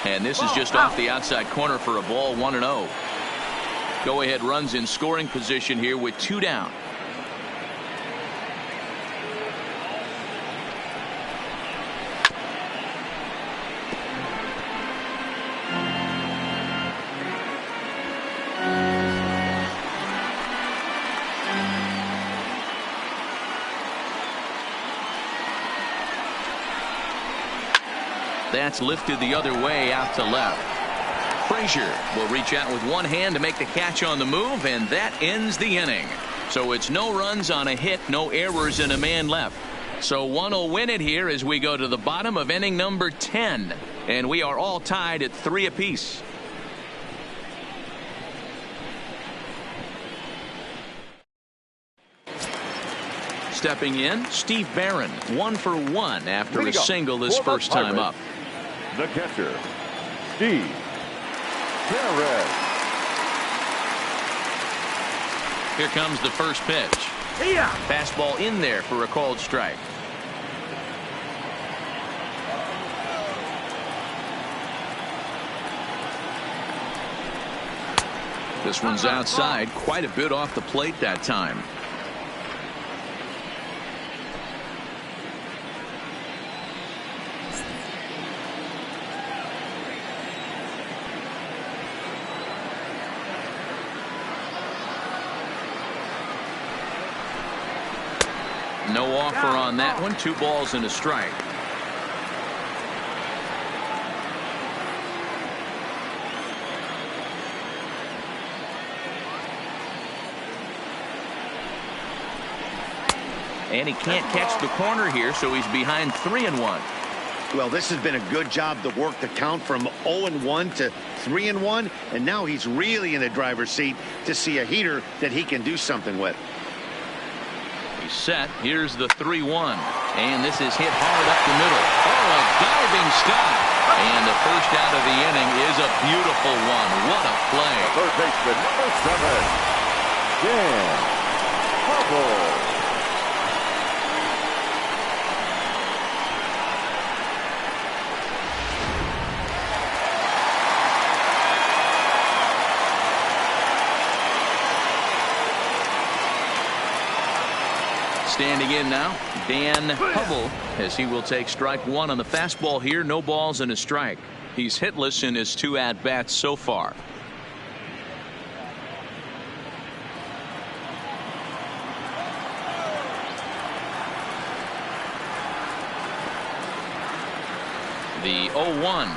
And this is just off the outside corner for a ball. 1-0. Go-ahead runs in scoring position here with 2 down. That's lifted the other way out to left. Frazier will reach out with one hand to make the catch on the move, and that ends the inning. So it's no runs on a hit, no errors, and a man left. So one will win it here as we go to the bottom of inning number 10. And we are all tied at 3 apiece. Stepping in, Steve Barron, 1 for 1 after a single this first time up. The catcher, Steve Barron. Here comes the first pitch. Fastball in there for a called strike. This one's outside, quite a bit off the plate that time. No offer on that one. 2 balls and a strike. And he can't catch the corner here, so he's behind 3-1. Well, this has been a good job to work the count from 0-1 to 3-1, and now he's really in the driver's seat to see a heater that he can do something with. He's set. Here's the 3-1. And this is hit hard up the middle. Oh, a diving stop. And the first out of the inning is a beautiful one. What a play. Third baseman, number 7, Dan Harville. Standing in now, Dan Hubble, as he will take strike one on the fastball here. No balls and a strike. He's hitless in his 2 at-bats so far. The 0-1.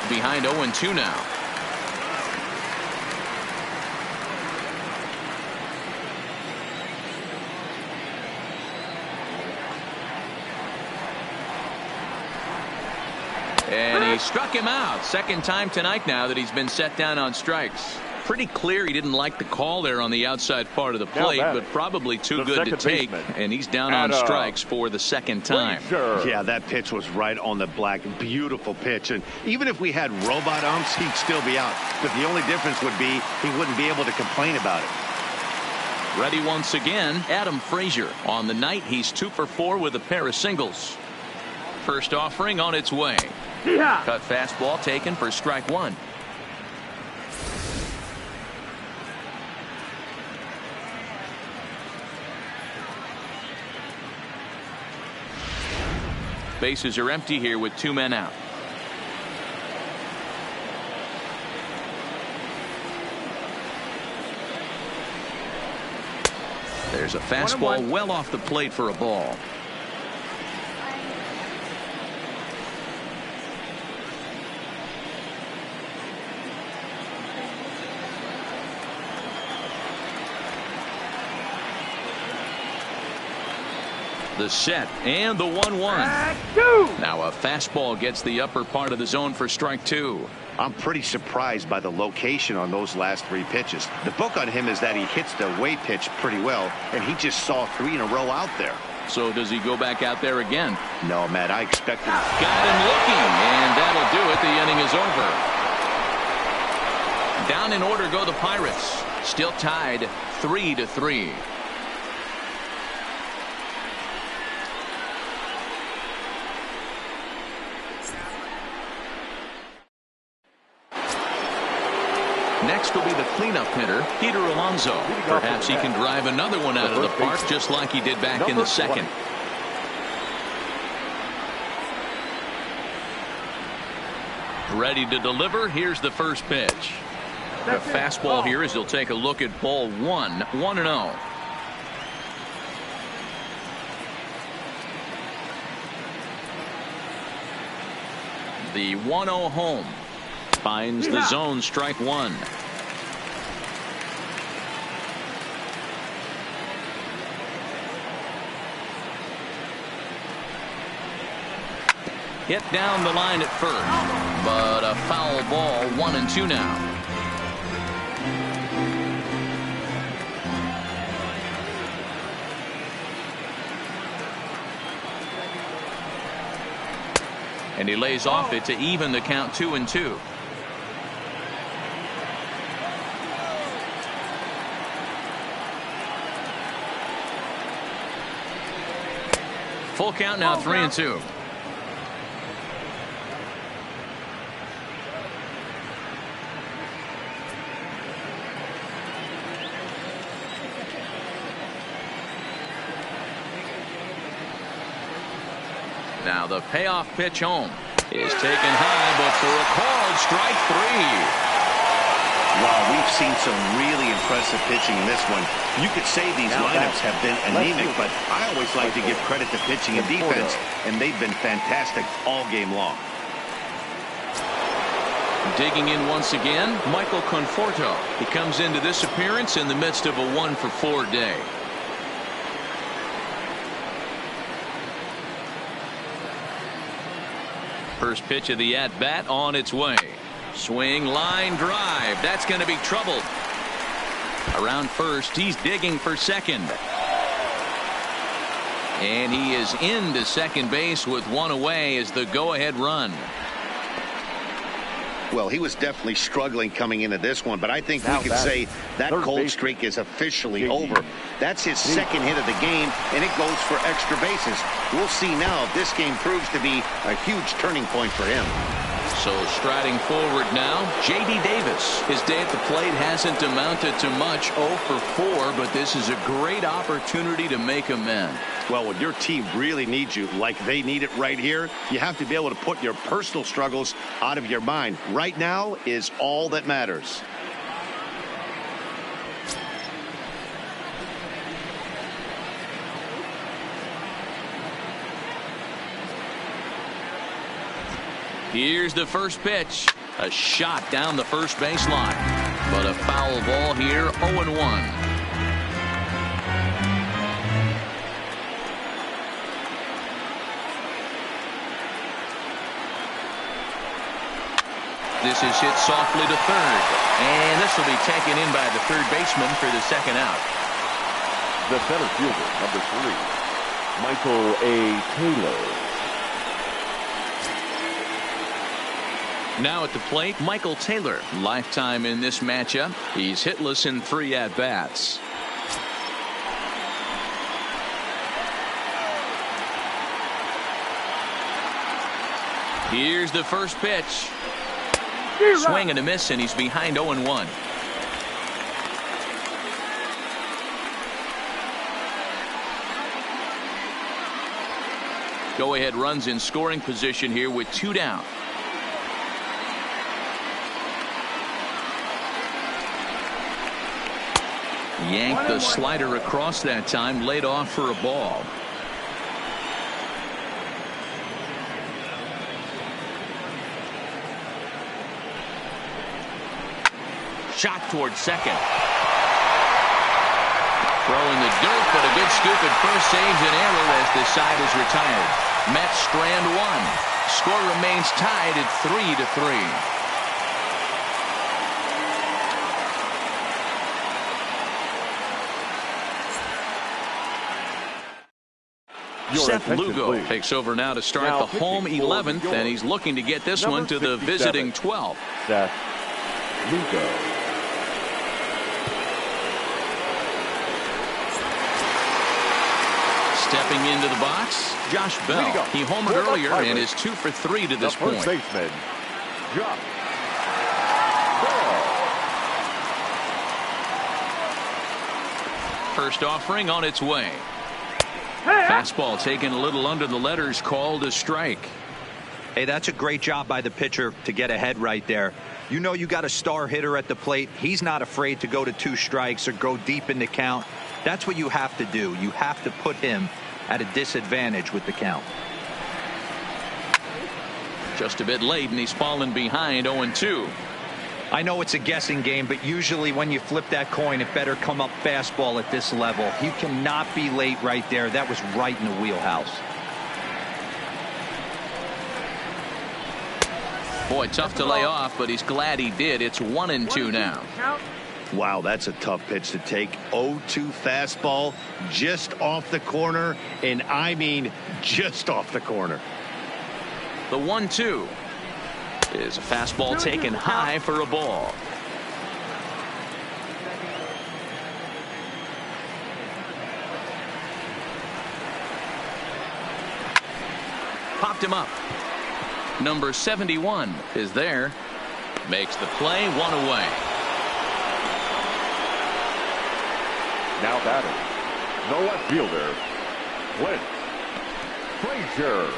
Behind 0-2 now. And he struck him out. Second time tonight now that he's been set down on strikes. Pretty clear he didn't like the call there on the outside part of the plate, but probably too good to take. And he's down on strikes for the second time. Yeah, that pitch was right on the black. Beautiful pitch. And even if we had robot umps, he'd still be out. But the only difference would be he wouldn't be able to complain about it. Ready once again, Adam Frazier. On the night, he's 2 for 4 with a pair of singles. First offering on its way. Cut fastball taken for strike one. Bases are empty here with 2 men out. There's a fastball well off the plate for a ball. The set and the 1-1. Now a fastball gets the upper part of the zone for strike two. I'm pretty surprised by the location on those last 3 pitches. The book on him is that he hits the way pitch pretty well, and he just saw 3 in a row out there. So does he go back out there again? No, Matt, I expect him. Got him looking, and that'll do it. The inning is over. Down in order go the Pirates. Still tied 3-3. Next will be the cleanup hitter, Peter Alonso. Perhaps he can drive another one out of the park just like he did back in the second. Ready to deliver. Here's the first pitch. The fastball here as he'll take a look at ball 1, 1-0. The 1-0 home. Finds the zone, strike one. Hit down the line at first, but a foul ball, 1-2 now. And he lays off it to even the count 2-2. Full count now, 3-2. Now the payoff pitch home is taken high, but for a called strike 3. Wow, we've seen some really impressive pitching in this one. You could say these lineups have been anemic, but I always like to give credit to pitching and defense, and they've been fantastic all game long. Digging in once again, Michael Conforto. He comes into this appearance in the midst of a 1-for-4 day. First pitch of the at-bat on its way. Swing, line drive. That's going to be trouble. Around first, he's digging for second. And he is into second base with one away as the go-ahead run. Well, he was definitely struggling coming into this one, but I think we could say that cold streak is officially over. That's his second hit of the game, and it goes for extra bases. We'll see now if this game proves to be a huge turning point for him. So striding forward now, J.D. Davis. His day at the plate hasn't amounted to much, 0 for 4, but this is a great opportunity to make amends. Well, when your team really needs you, like they need it right here, you have to be able to put your personal struggles out of your mind. Right now is all that matters. Here's the first pitch. A shot down the first baseline. But a foul ball here, 0-1. This is hit softly to third. And this will be taken in by the third baseman for the second out. The center fielder, number 3, Michael A. Taylor. Now at the plate, Michael Taylor. Lifetime in this matchup. He's hitless in 3 at-bats. Here's the first pitch. Swing and a miss, and he's behind 0-1. Go-ahead runs in scoring position here with 2 down. Yanked the slider across that time, laid off for a ball. Shot towards second. Throw in the dirt, but a good scoop at first saves an error as the side is retired. Mets strand 1. Score remains tied at 3-3. Seth Lugo takes over now to start the home 11th, and he's looking to get this one to the visiting 12th. Seth Lugo. Stepping into the box, Josh Bell. He homered earlier and is 2 for 3 to this point. First baseman, Josh Bell. First offering on its way. Fastball taken a little under the letters, called a strike. Hey, that's a great job by the pitcher to get ahead right there. You know you got a star hitter at the plate. He's not afraid to go to 2 strikes or go deep in the count. That's what you have to do. You have to put him at a disadvantage with the count. Just a bit late, and he's fallen behind 0-2. I know it's a guessing game, but usually when you flip that coin, it better come up fastball at this level. You cannot be late right there. That was right in the wheelhouse. Boy, tough to lay off, but he's glad he did. It's 1-2 now. Wow, that's a tough pitch to take. 0-2 fastball just off the corner, and I mean just off the corner. The 1-2 is a fastball taken high for a ball. Popped him up. Number 71 is there. Makes the play, 1 away. Now batting, the left fielder, Clint Frazier.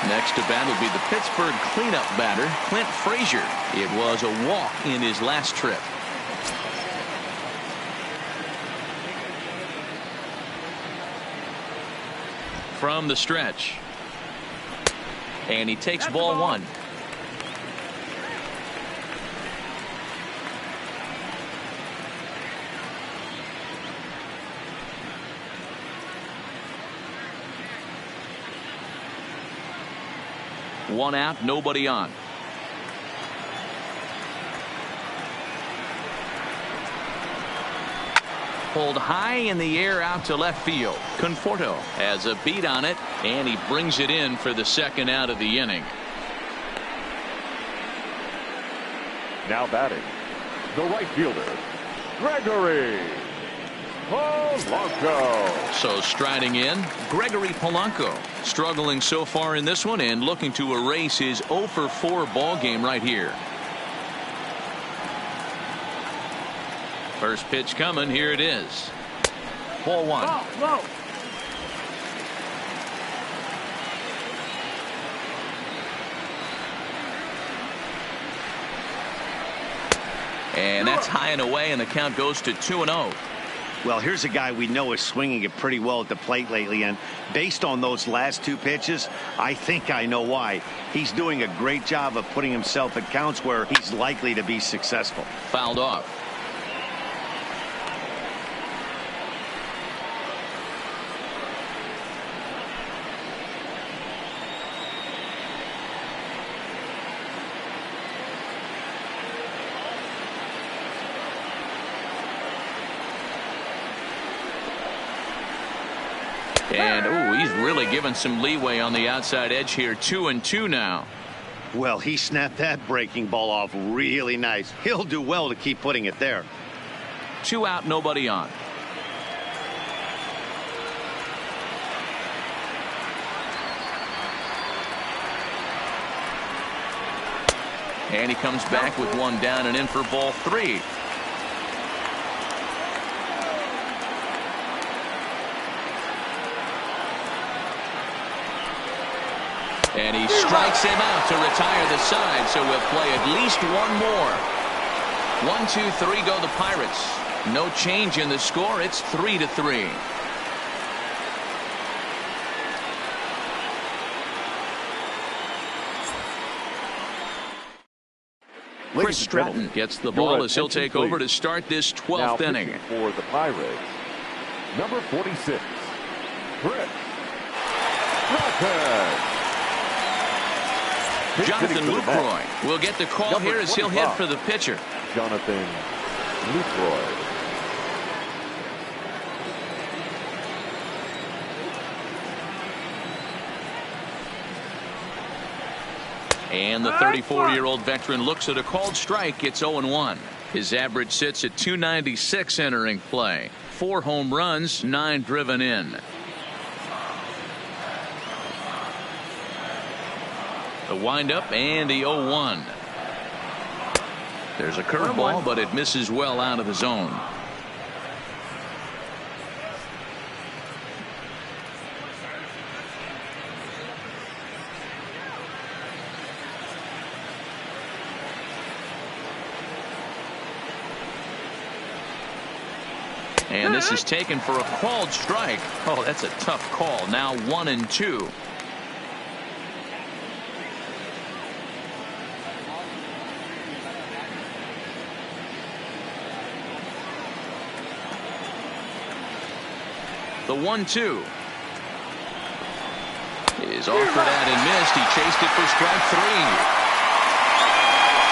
Next to bat will be the Pittsburgh cleanup batter, Clint Frazier. It was a walk in his last trip. From the stretch. And he takes ball 1. One out, nobody on. Pulled high in the air out to left field. Conforto has a beat on it, and he brings it in for the second out of the inning. Now batting, the right fielder, Gregory Polanco. So striding in, Gregory Polanco, struggling so far in this one and looking to erase his 0 for 4 ball game right here. First pitch coming. Here it is. Ball 1. Low. And that's high and away, and the count goes to 2-0. Well, here's a guy we know is swinging it pretty well at the plate lately, and based on those last 2 pitches, I think I know why. He's doing a great job of putting himself at counts where he's likely to be successful. Fouled off. And, ooh, he's really given some leeway on the outside edge here. 2-2 now. Well, he snapped that breaking ball off really nice. He'll do well to keep putting it there. 2 out, nobody on. And he comes back with 1 down and in for ball 3. And he strikes him out to retire the side, so we'll play at least 1 more. 1, 2, 3 go the Pirates. No change in the score. It's 3-3. Chris Stratton gets the ball as he'll take over to start this 12th inning. For the Pirates, number 46, Chris Stratton. Jonathan Lucroy will get the call here as he'll hit for the pitcher. Jonathan Lucroy. And the 34-year-old veteran looks at a called strike. It's 0-1. His average sits at .296 entering play. 4 home runs, 9 driven in. The windup and the 0-1. There's a curveball, but it misses well out of the zone. And this is taken for a called strike. Oh, that's a tough call. Now 1-2. The 1-2 is offered at and missed. He chased it for strike 3.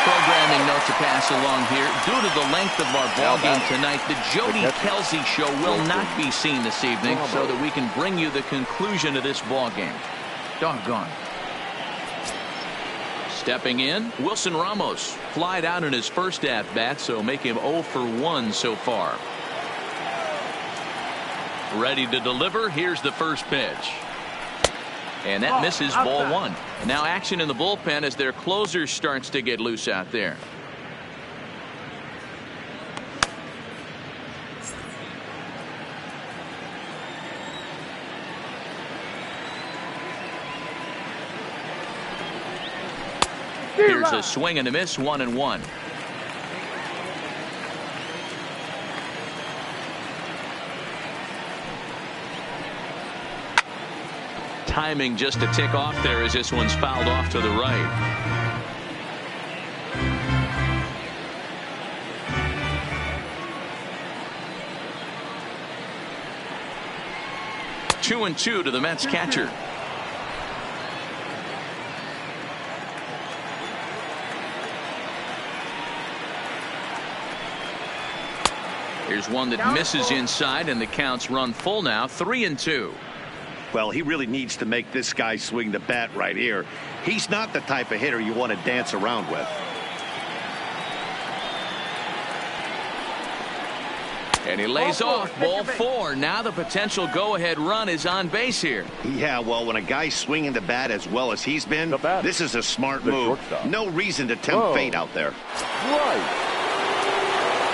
Programming note to pass along here. Due to the length of our ball game tonight, the Jody Kelsey show will not be seen this evening, so that we can bring you the conclusion of this ball game. Doggone. Stepping in, Wilson Ramos flied out in his first at bat, so make him 0 for 1 so far. Ready to deliver. Here's the first pitch. And that misses, ball 1. Now action in the bullpen as their closer starts to get loose out there. Here's a swing and a miss, 1-1. Timing just a tick off there as this one's fouled off to the right. 2-2 to the Mets catcher. Here's one that misses inside, and the counts run full now. 3-2. Well, he really needs to make this guy swing the bat right here. He's not the type of hitter you want to dance around with. And he lays Ball off. four. Ball Take your 4. Now the potential go-ahead run is on base here. Yeah, well, when a guy's swinging the bat as well as he's been, The bat. this is a smart The move. shortstop. No reason to tempt Whoa. fate out there. Right.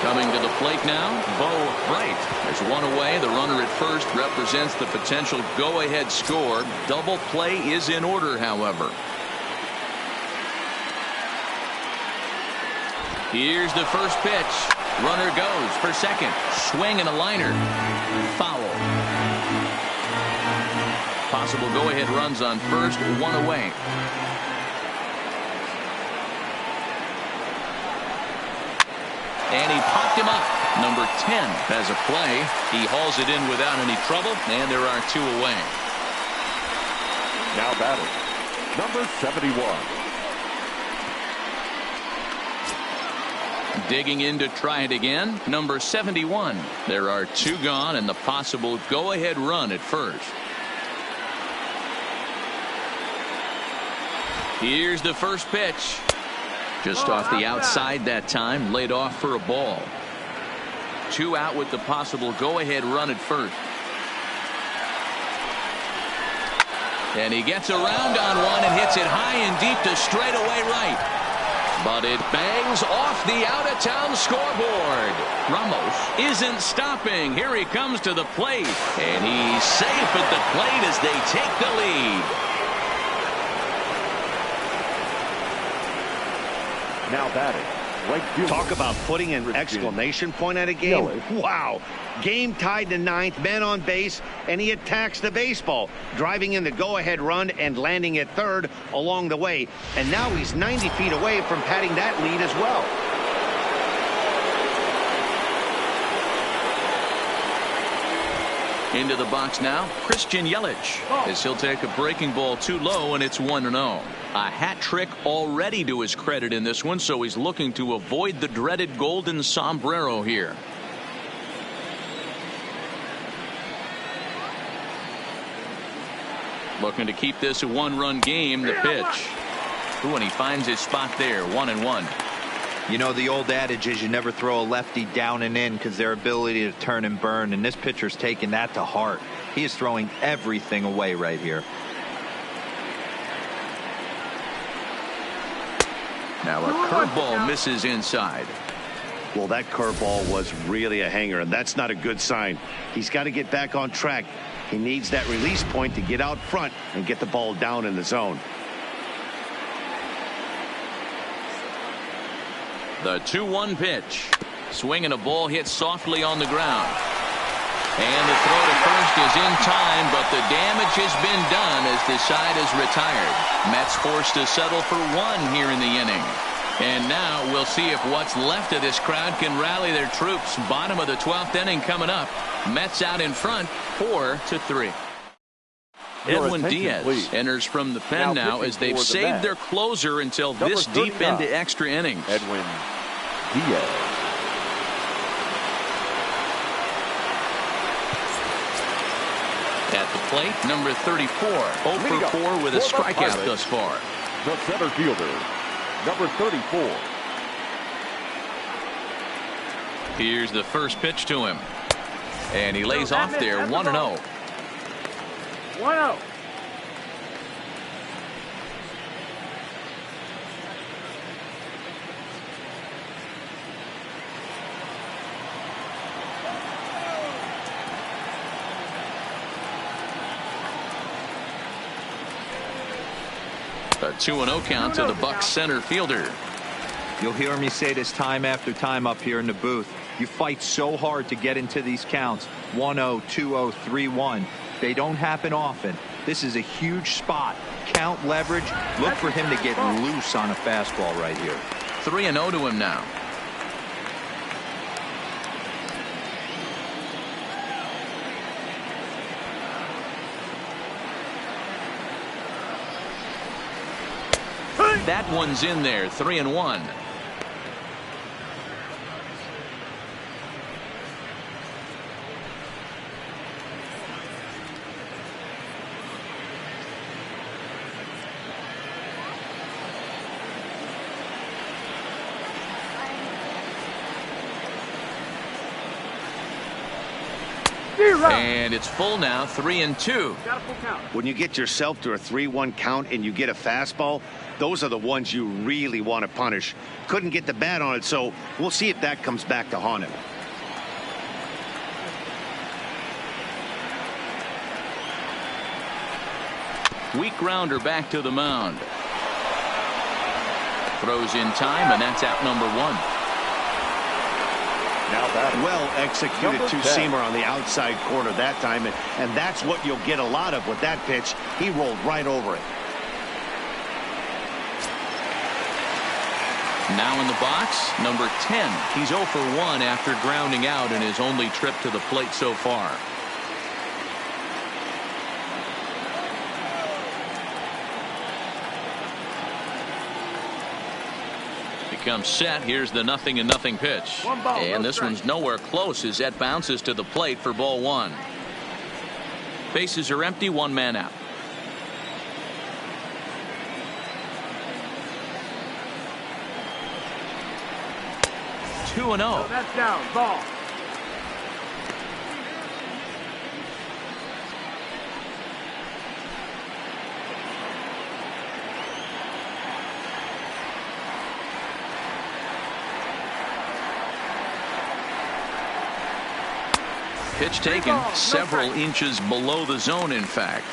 Coming to the plate now, Bo Bright. There's one away. The runner at first represents the potential go-ahead score. Double play is in order, however. Here's the first pitch. Runner goes for second. Swing and a liner. Foul. Possible go-ahead runs on first, one away. And he popped him up. Number 10 has a play. He hauls it in without any trouble, and there are 2 away. Now batting, number 71. Digging in to try it again, number 71. There are 2 gone and the possible go-ahead run at first. Here's the first pitch. Just off the outside that time, laid off for a ball. 2 out with the possible go-ahead run at first. And he gets around on one and hits it high and deep to straightaway right. But it bangs off the out-of-town scoreboard. Ramos isn't stopping. Here he comes to the plate. And he's safe at the plate as they take the lead. Now batting, right fielder. Talk about putting an Christian exclamation point at a game. Yelich. Wow. Game tied to 9th, men on base, and he attacks the baseball, driving in the go-ahead run and landing at third along the way. And now he's 90 feet away from padding that lead as well. Into the box now, Christian Yelich, as he'll take a breaking ball too low, and it's 1-0. A hat trick already to his credit in this one, so he's looking to avoid the dreaded golden sombrero here. Looking to keep this a 1-run game. The pitch. Ooh, and he finds his spot there. 1-1. You know, the old adage is you never throw a lefty down and in because their ability to turn and burn, and this pitcher's taking that to heart. He is throwing everything away right here. Now a curveball misses inside. Well, that curveball was really a hanger, and that's not a good sign. He's got to get back on track. He needs that release point to get out front and get the ball down in the zone. The 2-1 pitch. Swing and a ball hit softly on the ground. And the throw to first is in time, but the damage has been done as the side is retired. Mets forced to settle for 1 here in the inning. And now we'll see if what's left of this crowd can rally their troops. Bottom of the 12th inning coming up. Mets out in front 4-3. Your Edwin attention, Diaz please. enters from the pen now pitching as they've for the saved Mets, their closer until number this deep 39, into extra innings. Edwin Diaz. At the plate, number 34. 0 for 4 with a For the strikeout Pirates, thus far. The center fielder, number 34. Here's the first pitch to him. And he lays off there 1-0. 1-0. A 2-0 count to the Bucs center fielder. You'll hear me say this time after time up here in the booth. You fight so hard to get into these counts. 1-0, 2-0, 3-1. They don't happen often. This is a huge spot. Count leverage. Look for him to get loose on a fastball right here. 3-0 to him now. That one's in there. 3-1. And it's full now, 3-2. Got a full count. When you get yourself to a 3-1 count and you get a fastball, those are the ones you really want to punish. Couldn't get the bat on it, so we'll see if that comes back to haunt him. Weak grounder back to the mound. Throws in time, and that's out number 1. Now batting. Well executed Number 10. two-seamer on the outside corner that time, and that's what you'll get a lot of with that pitch. He rolled right over it. Now in the box, number 10. He's 0 for 1 after grounding out in his only trip to the plate so far. Comes set. Here's the 0-0 pitch. One ball, And no this strike. one's nowhere close as that bounces to the plate for ball 1. Bases are empty, 1 man out. So 2-0. that's down. Ball. Pitch taken several inches below the zone, in fact.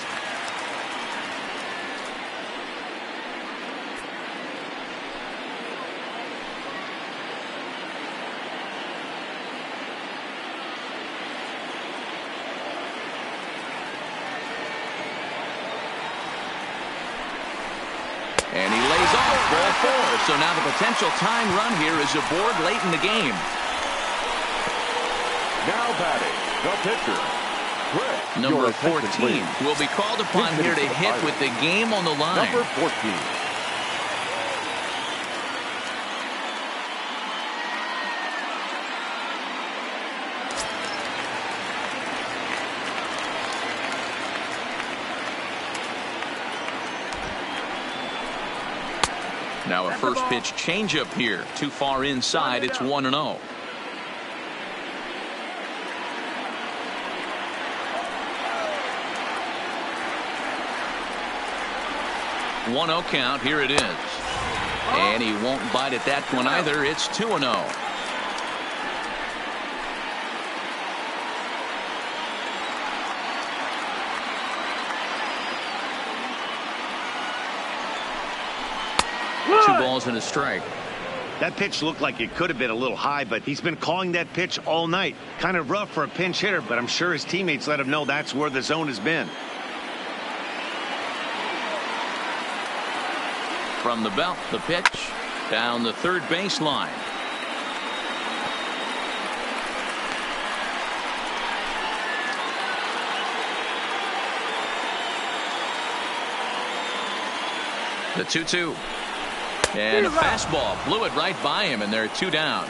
And he lays off ball 4. So now the potential tying run here is aboard late in the game. Now batting, the pitcher, Greg. Number Your attention, 14 please. will be called upon Pitch here to hitting for the hit with the game on the line. Number 14. Now a first pitch changeup here. Too far inside. It's 1-0. 1-0 count. Here it is. And he won't bite at that one either. It's 2-0. Two balls and a strike. That pitch looked like it could have been a little high, but he's been calling that pitch all night. Kind of rough for a pinch hitter, but I'm sure his teammates let him know that's where the zone has been. From the belt, the pitch down the third baseline. The 2-2. And a fastball blew it right by him, and they're 2 down.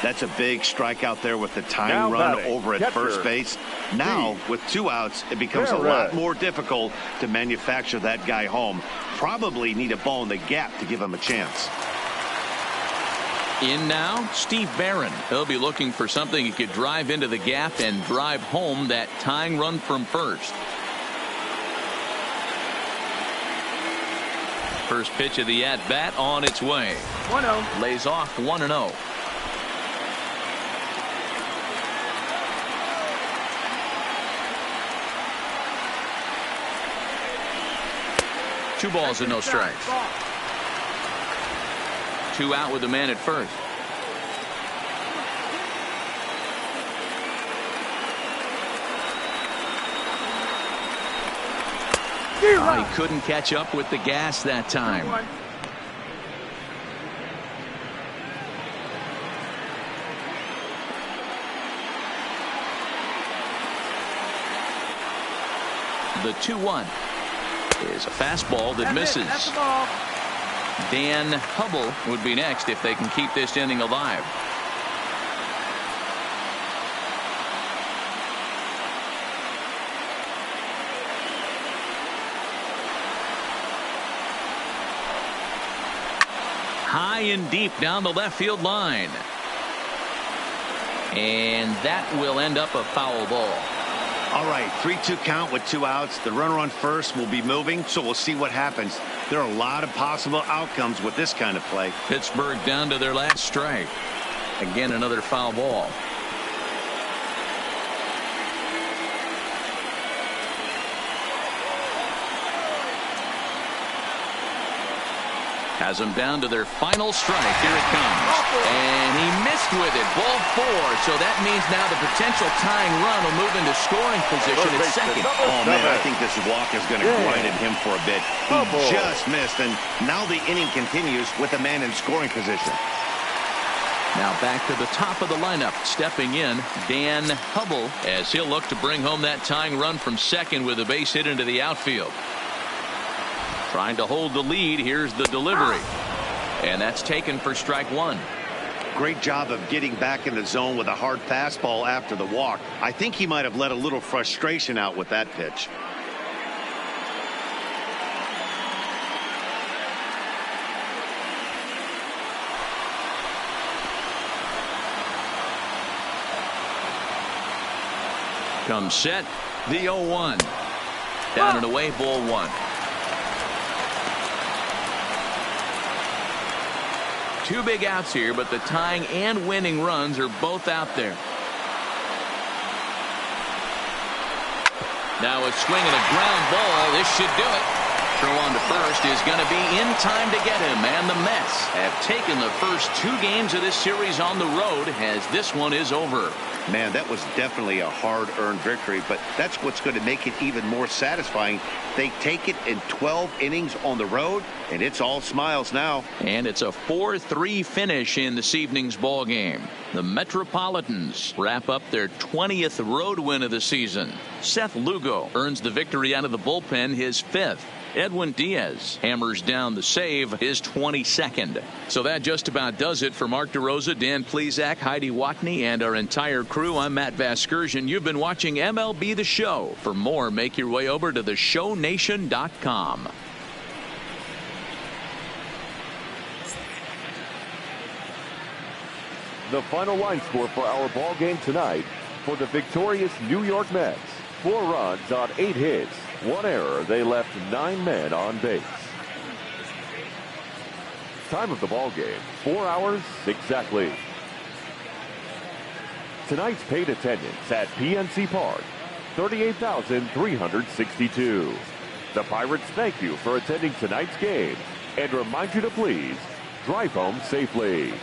That's a big strikeout there with the tying Now run batting, over at catcher, first base. Now, with 2 outs, it becomes a lot more difficult to manufacture that guy home. Probably need a ball in the gap to give him a chance. In now, Steve Barron. He'll be looking for something he could drive into the gap and drive home that tying run from first. First pitch of the at-bat on its way. 1-0. Lays off 1-0. Two balls and no strikes. 2 out with the man at first. He couldn't catch up with the gas that time. The 2-1 is a fastball that misses. That's the ball. Dan Hubble would be next if they can keep this inning alive. High and deep down the left field line. And that will end up a foul ball. All right, 3-2 count with 2 outs. The runner on first will be moving, so we'll see what happens. There are a lot of possible outcomes with this kind of play. Pittsburgh down to their last strike. Again, another foul ball. Has them down to their final strike. Here it comes. And he missed with it. Ball 4. So that means now the potential tying run will move into scoring position at second. Oh, man, I think this walk is going to grind at him for a bit. He just missed, and now the inning continues with a man in scoring position. Now back to the top of the lineup. Stepping in, Dan Hubble, as he'll look to bring home that tying run from second with a base hit into the outfield. Trying to hold the lead. Here's the delivery. And that's taken for strike 1. Great job of getting back in the zone with a hard fastball after the walk. I think he might have let a little frustration out with that pitch. Comes set. The 0-1. Down and away, ball 1. 2 big outs here, but the tying and winning runs are both out there. Now a swing and a ground ball. This should do it. Throw on to first is going to be in time to get him, and the Mets have taken the first 2 games of this series on the road as this one is over. Man, that was definitely a hard-earned victory, but that's what's going to make it even more satisfying. They take it in 12 innings on the road, and it's all smiles now. And it's a 4-3 finish in this evening's ball game. The Metropolitans wrap up their 20th road win of the season. Seth Lugo earns the victory out of the bullpen, his 5th. Edwin Diaz hammers down the save, his 22nd. So that just about does it for Mark DeRosa, Dan Plesac, Heidi Watney, and our entire crew. I'm Matt Vasgersian. You've been watching MLB The Show. For more, make your way over to theshownation.com. The final line score for our ball game tonight for the victorious New York Mets. 4 runs on 8 hits. 1 error. They left 9 men on base. Time of the ball game, 4 hours exactly. Tonight's paid attendance at PNC Park, 38,362. The Pirates thank you for attending tonight's game and remind you to please drive home safely.